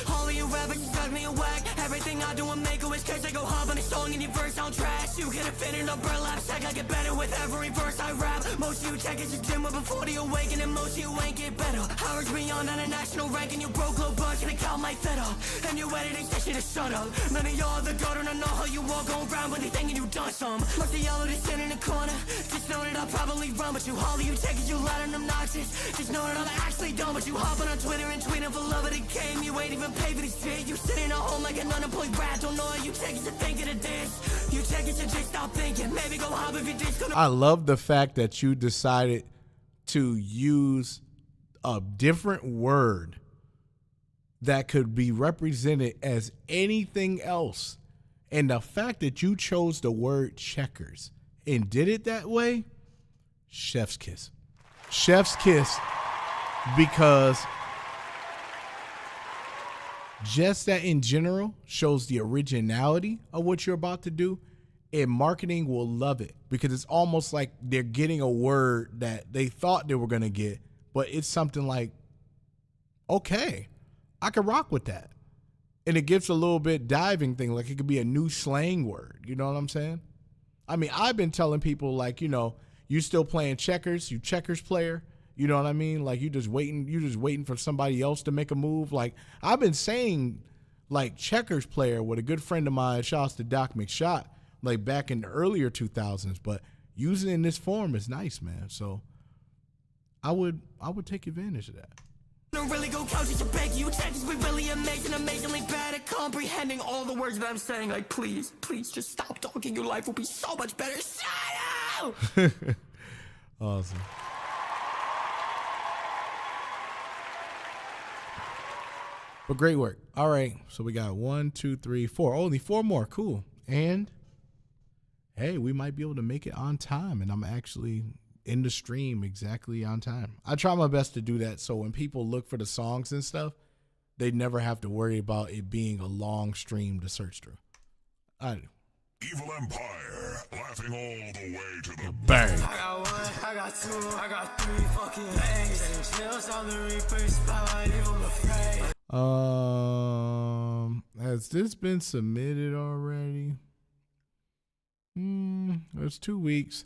All of you rappers just got me a whack. Everything I do and make it is cause I go hop on a song and your verse sound trash. You get a fit in a burlap sack, I get better with every verse I rap. Most of you checkers just dimmer before the awakening. Most of you ain't get better. Hours beyond on a national ranking, you broke low bunch and count my fiddle. And you editing session to shut up. None of y'all the gutter, and I know how you all go around when they thinking you done some. Most of y'all are just sitting in the corner. Just know that I'll probably run, but you all of you checkers, you loud and obnoxious. Just know that I'm actually dumb, but you hopping on Twitter and tweeting for love of the game. You ain't even pay for this shit. You sitting at home like an unemployed rat. Don't know how you checkers are thinking of this. You checkers should just stop thinking. Maybe go hop if you're just gonna. I love the fact that you decided to use a different word that could be represented as anything else. And the fact that you chose the word checkers and did it that way, chef's kiss. Chef's kiss, because just that in general shows the originality of what you're about to do, and marketing will love it because it's almost like they're getting a word that they thought they were going to get, but it's something like, okay, I can rock with that. And it gives a little bit diving thing, like it could be a new slang word. You know what I'm saying? I mean, I've been telling people like, you know, you still playing checkers, you checkers player. You know what I mean? Like you just waiting for somebody else to make a move. Like I've been saying like checkers player with a good friend of mine, shouts to Doc McShot, like back in the earlier 2000s, but using it in this form is nice, man. So I would take advantage of that. Don't really go couch at your bank. You checkers be really amazing, amazingly bad at comprehending all the words that I'm saying. Like, please just stop talking. Your life will be so much better. Shut up! Awesome. But great work. All right, so we got 1, 2, 3, 4. Only 4 more. Cool. And hey, we might be able to make it on time, and I'm actually in the stream exactly on time. I try my best to do that so when people look for the songs and stuff, they never have to worry about it being a long stream to search through. I do. Evil Empire, laughing all the way to the bang. I got 1, I got 2, I got 3 fucking bangs. And chills on the Reaper spotlight, leave them afraid. Has this been submitted already? It's 2 weeks.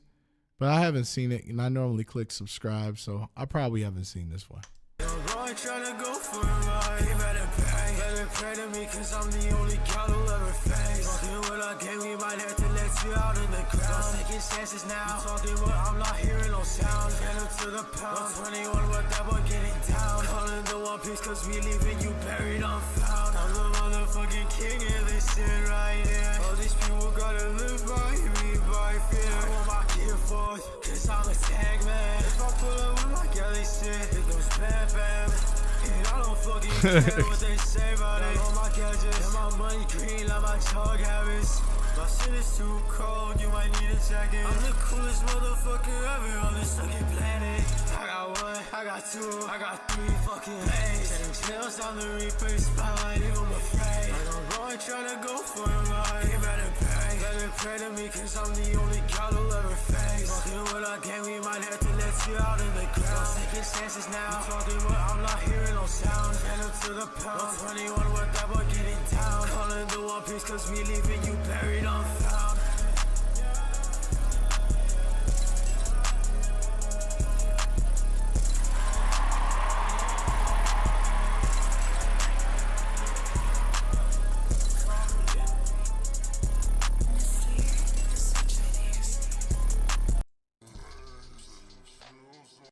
But I haven't seen it, and I normally click subscribe, so I probably haven't seen this one. Boy, tryna go for a ride. He better pray to me, cause I'm the only god who'll ever face. Talking what I gave, we might have to let you out in the crowd. I'm taking chances now. You talking, but I'm not hearing no sound. Phantom to the pound. 21 with that boy getting down. Calling the One Piece, cause we leaving you buried unfound. I'm the motherfucking king, and they sit right here. All these people gotta live by me, by fear. I want my gear forth, cause I'm a tag man. If I pull up with my galley shit, it goes bam bam. And I don't fucking care what they say about it. All my gadgets and my money green like my drug habits. My city's too cold, you might need a jacket. I'm the coolest motherfucker ever on this fucking planet. I got one, I got two, I got three fucking plays. Setting chills on the Reaper spotlight, even afraid. I don't go and try to go for a ride. You better pray to me, cause I'm the only god who'll ever face. Fucking with our game, we might have to let you out in the ground. Taking chances now, talking but I'm not hearing no sound. Phantom to the pound, 21 with that boy getting down. Calling the One Piece cause we leaving you buried unfound.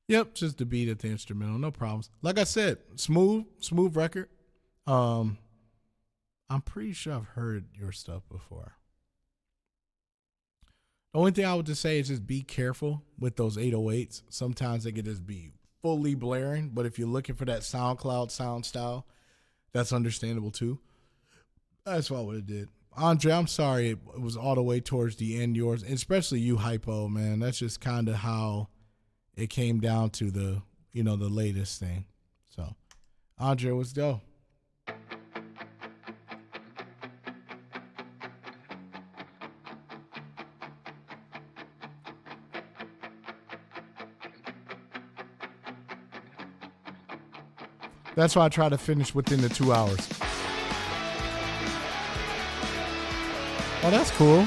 Yep, just the beat at the instrumental, no problems. Like I said, smooth record. I'm pretty sure I've heard your stuff before. The only thing I would just say is just be careful with those 808s. Sometimes they can just be fully blaring, but if you're looking for that SoundCloud sound style, that's understandable too. That's what I would have did. Andre, I'm sorry it was all the way towards the end yours, especially you, Hypo, man. That's just kind of how it came down to the latest thing. So, Andre, let's go. That's why I try to finish within the 2 hours. Oh, that's cool.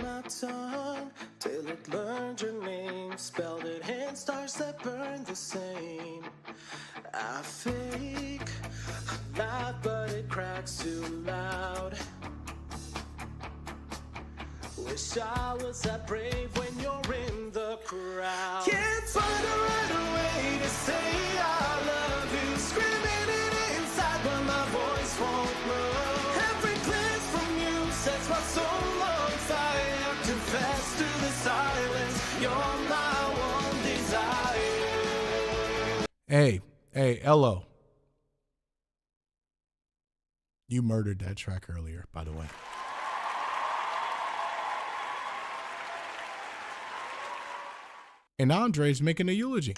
My tongue till it learned your name, spelled it in stars that burn the same. I fake a laugh, but it cracks too loud. Wish I was that brave when you're in the crowd. Can't find a right way to say I love you. Screaming it inside, but my voice won't move. Every glance from you sets my soul on fire. Confess to the silence, you're my one desire. Hey, Elo. You murdered that track earlier, by the way. And Andre's making a eulogy.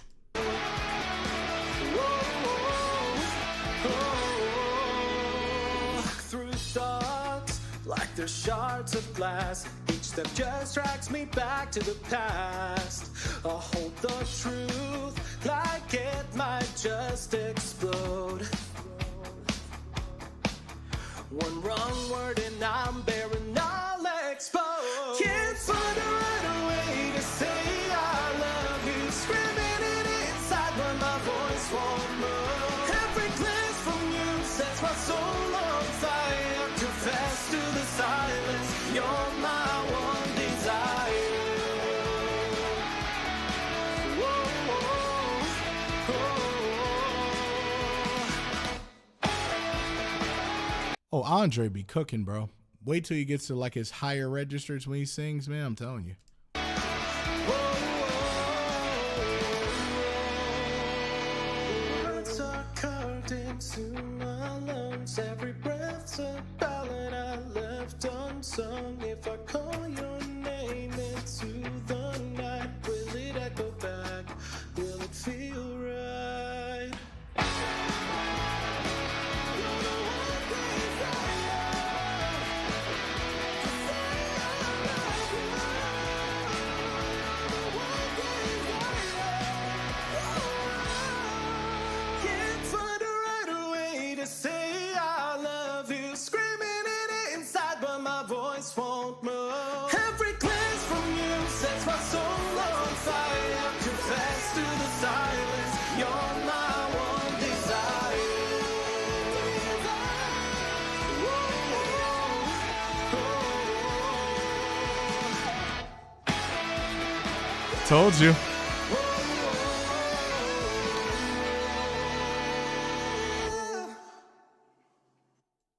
Through thoughts like they're shards of glass. Each step just drags me back to the past. I'll hold the truth like it might just explode. One wrong word and I'm barren, I'll explode. Can't find a right way to say I love you. Screaming it inside, but my voice won't move. Every glance from you sets my soul on fire. Confess to the silence, you're my one desire. Whoa, Oh, Andre be cooking, bro. Wait till he gets to like his higher registers when he sings, man. I'm telling you. Words are carved into my lungs. Every breath's a ballad I left unsung. If I call your name into the night, will it echo back? Will it feel right? Can't find a right way to say I love you. Screaming it inside, but my voice won't move. Every glance from you sets my soul on fire. Confess to the silence, you're my one desire. Told you.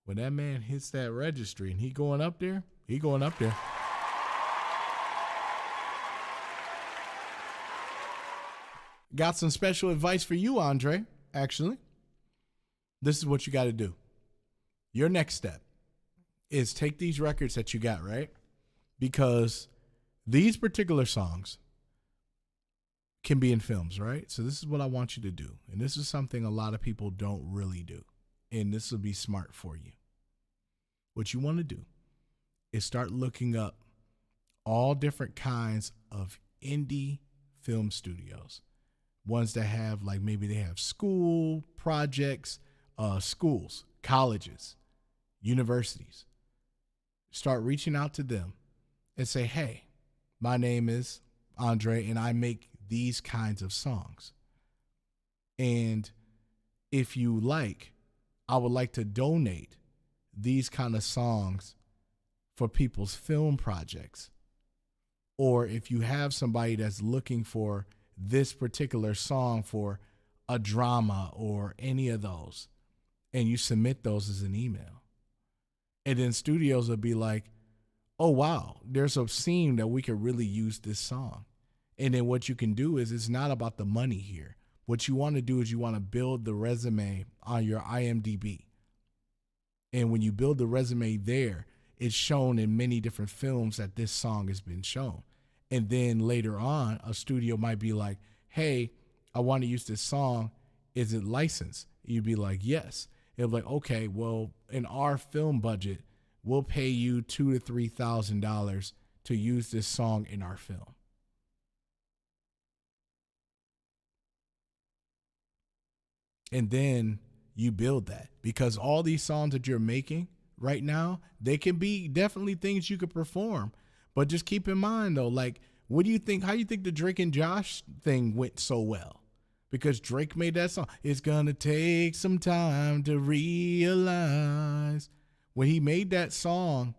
When that man hits that registry and he going up there, he going up there. Got some special advice for you, Andre, actually. This is what you got to do. Your next step. is take these records that you got, right? Because these particular songs can be in films, right? So this is what I want you to do. And this is something a lot of people don't really do. And this will be smart for you. What you want to do is start looking up all different kinds of indie film studios. Ones that have, like, maybe they have school projects, schools, colleges, universities. Start reaching out to them and say, hey, my name is Andre and I make these kinds of songs. And if you like, I would like to donate these kind of songs for people's film projects. Or if you have somebody that's looking for this particular song for a drama or any of those, and you submit those as an email. And then studios will be like, oh, wow, there's a scene that we could really use this song. And then what you can do is, it's not about the money here. What you want to do is you want to build the resume on your IMDb. And when you build the resume there, it's shown in many different films that this song has been shown. And then later on, a studio might be like, hey, I want to use this song. Is it licensed? You'd be like, yes. It'll be like, okay, well, in our film budget, we'll pay you $2,000 to $3,000 to use this song in our film. And then you build that, because all these songs that you're making right now, they can be definitely things you could perform. But just keep in mind, though, like, what do you think? How do you think the Drake and Josh thing went so well? Because Drake made that song. It's gonna take some time to realize. When he made that song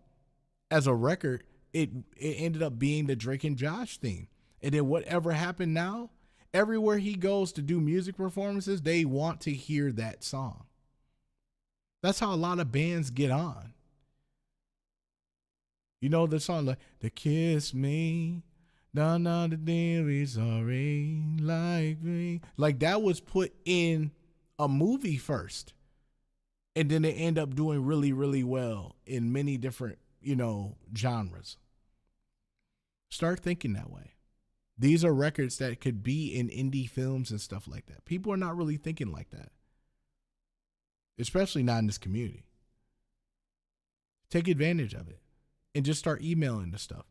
as a record, it ended up being the Drake and Josh theme. And then whatever happened now, everywhere he goes to do music performances, they want to hear that song. That's how a lot of bands get on. You know the song, like, the kiss me, none of the dear sorry like me. Like, that was put in a movie first. And then they end up doing really, really well in many different, genres. Start thinking that way. These are records that could be in indie films and stuff like that. People are not really thinking like that, especially not in this community. Take advantage of it and just start emailing the stuff.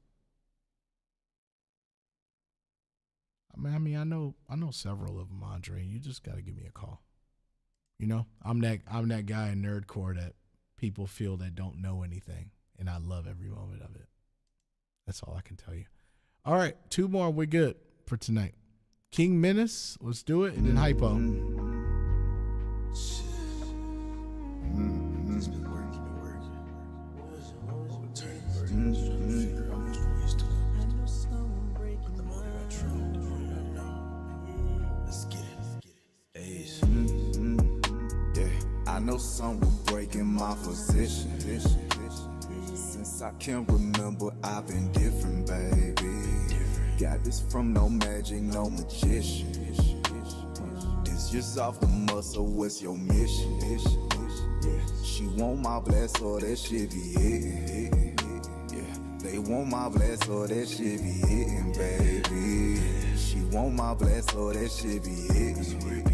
I mean, I know several of them, Andre. You just got to give me a call. I'm that guy in nerdcore that people feel that don't know anything, and I love every moment of it. That's all I can tell you. All right, 2 more. We're good for tonight. King Menace, let's do it, and then Hypo. It's been working. Trying to figure out which ways to go. Let's get it. Ace. Yeah, I know some will break in my position. Since I can remember, I've been different, baby. Got this from no magic, no magician. It's just off the muscle, what's your mission? She want my bless or that shit be hitting. They want my bless or that shit be hitting, baby. She want my bless or that shit be hitting.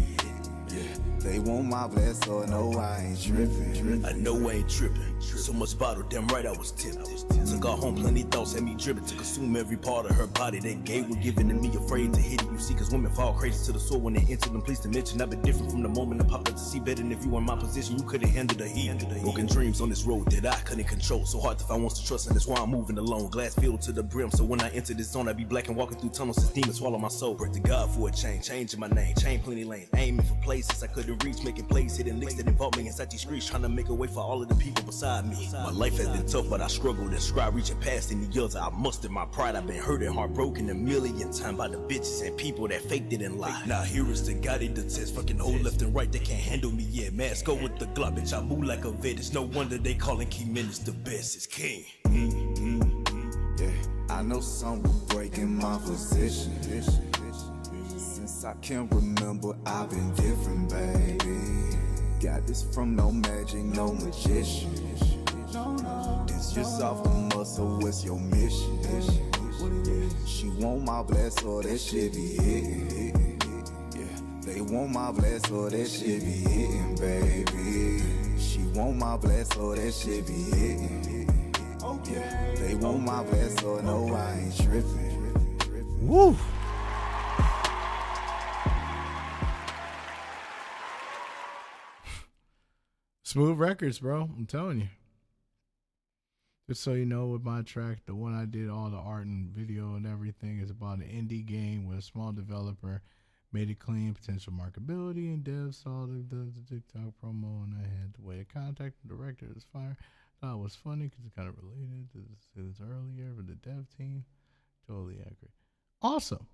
They want my bless or no, I ain't tripping. I know I ain't tripping. So much bottle, damn right I was tempted. Took her home, plenty thoughts had me dripping to consume every part of her body. That gay was given to me, afraid to hit it. You see, cause women fall crazy to the soul when they enter them. Please to mention, I've been different from the moment I popped up to see better. And if you were in my position, you could've handled the heat. Broken dreams on this road that I couldn't control. So hard to find ones to trust, and that's why I'm moving alone. Glass filled to the brim, so when I enter this zone, I be black and walking through tunnels as demons swallow my soul. Pray to God for a change, changing my name, change plenty lanes, aiming for places I couldn't reach, making plays, hitting licks that involved me inside these streets, trying to make a way for all of the people beside me. My life has been tough, but I struggled and strive, reaching past any years. I mustered my pride. I've been hurt and heartbroken a million times by the bitches and people that faked it and lied. Now here is the guy that detest fucking old left and right. They can't handle me yet. Mask go with the Glock, bitch. I move like a vet. It's no wonder they calling King Menace the best. It's king. Yeah, I know some will break in my position. Since I can remember, I've been different, baby. Got this from no magic, no magician. Just off the muscle, what's your mission? She want my bless, or that shit be hitting. Yeah, they want my bless, or that shit be hitting, baby. She want my bless, or that shit be hitting. Yeah, they want my bless, or no, I ain't tripping. Woo! Smooth records, bro. I'm telling you. Just so you know, with my track, the one I did all the art and video and everything is about an indie game where a small developer made it clean, potential marketability, and devs saw the TikTok promo, and I had to wait to contact the director. It was fire. Thought it was funny because it kind of related to this earlier with the dev team. Totally accurate. Awesome.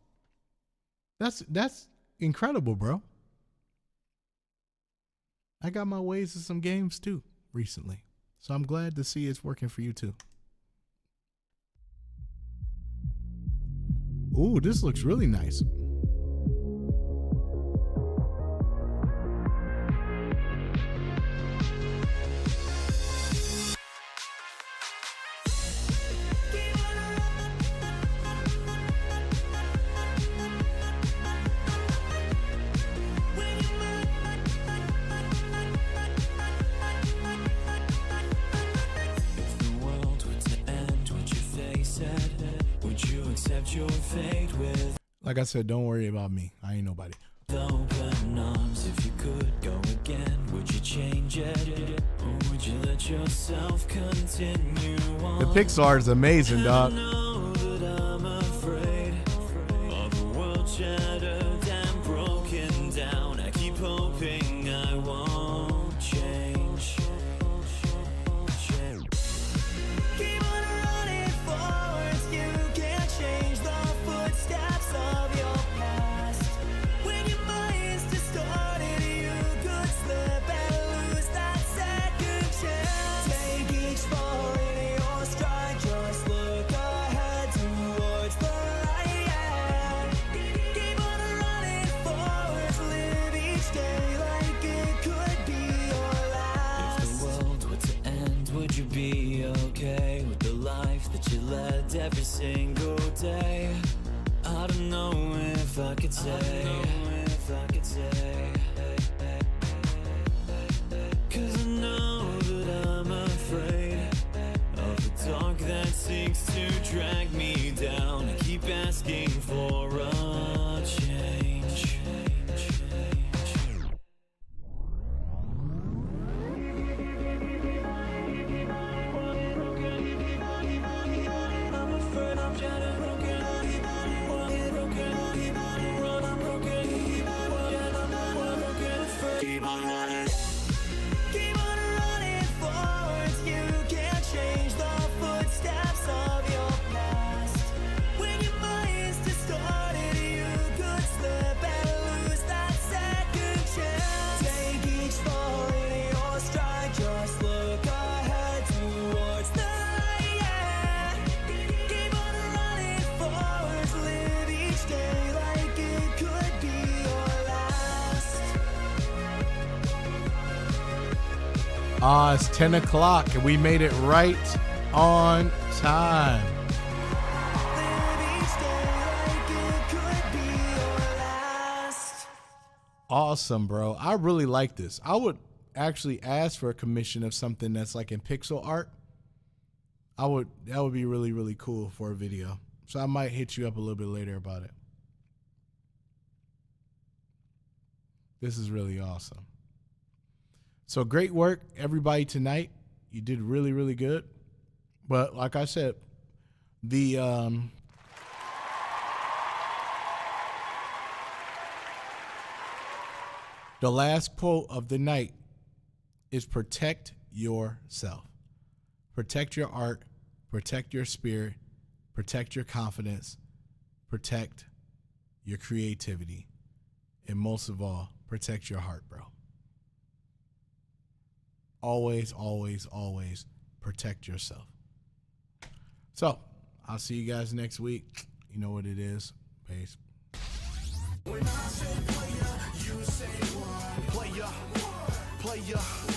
That's incredible, bro. I got my ways of some games too recently. So I'm glad to see it's working for you too. Ooh, this looks really nice. Your fate with like I said, don't worry about me. I ain't nobody. open arms. If you could go again, would you change it? Or would you let yourself continue on? The Pixar is amazing, dog. I know that I'm afraid of a world shattered and broken down. I keep hoping I won't change. Keep on running forwards, you can't change the footsteps of your past. When your mind's distorted, you could slip and lose that second chance. Take each fall in your stride, just look ahead towards the light. Yeah. Keep on running forwards, live each day like it could be your last. If the world were to end, would you be okay with the life that you led every single day? I don't know if I could say. Cause I know that I'm afraid of the dark that seeks to drag me down. I keep asking for a change. I'm afraid I'm shattered, broken. Keep on running. Keep on running forwards. You can't change the footsteps of your past. When your mind's distorted, you could slip and lose that second chance. Take each fall in your stride. Just look ahead towards the light. Yeah. Keep on running forwards. Live each day like it could be your last. It's 10 o'clock and we made it right on time. Awesome, bro. I really like this. I would actually ask for a commission of something that's like in pixel art. That would be really, really cool for a video. So I might hit you up a little bit later about it. This is really awesome. So great work, everybody, tonight. You did really, really good. But like I said, the last quote of the night is protect yourself. Protect your art, protect your spirit, protect your confidence, protect your creativity, and most of all, protect your heart, bro. Always, always, always protect yourself. So, I'll see you guys next week. You know what it is. Peace. When I say player, you say one. Player, player.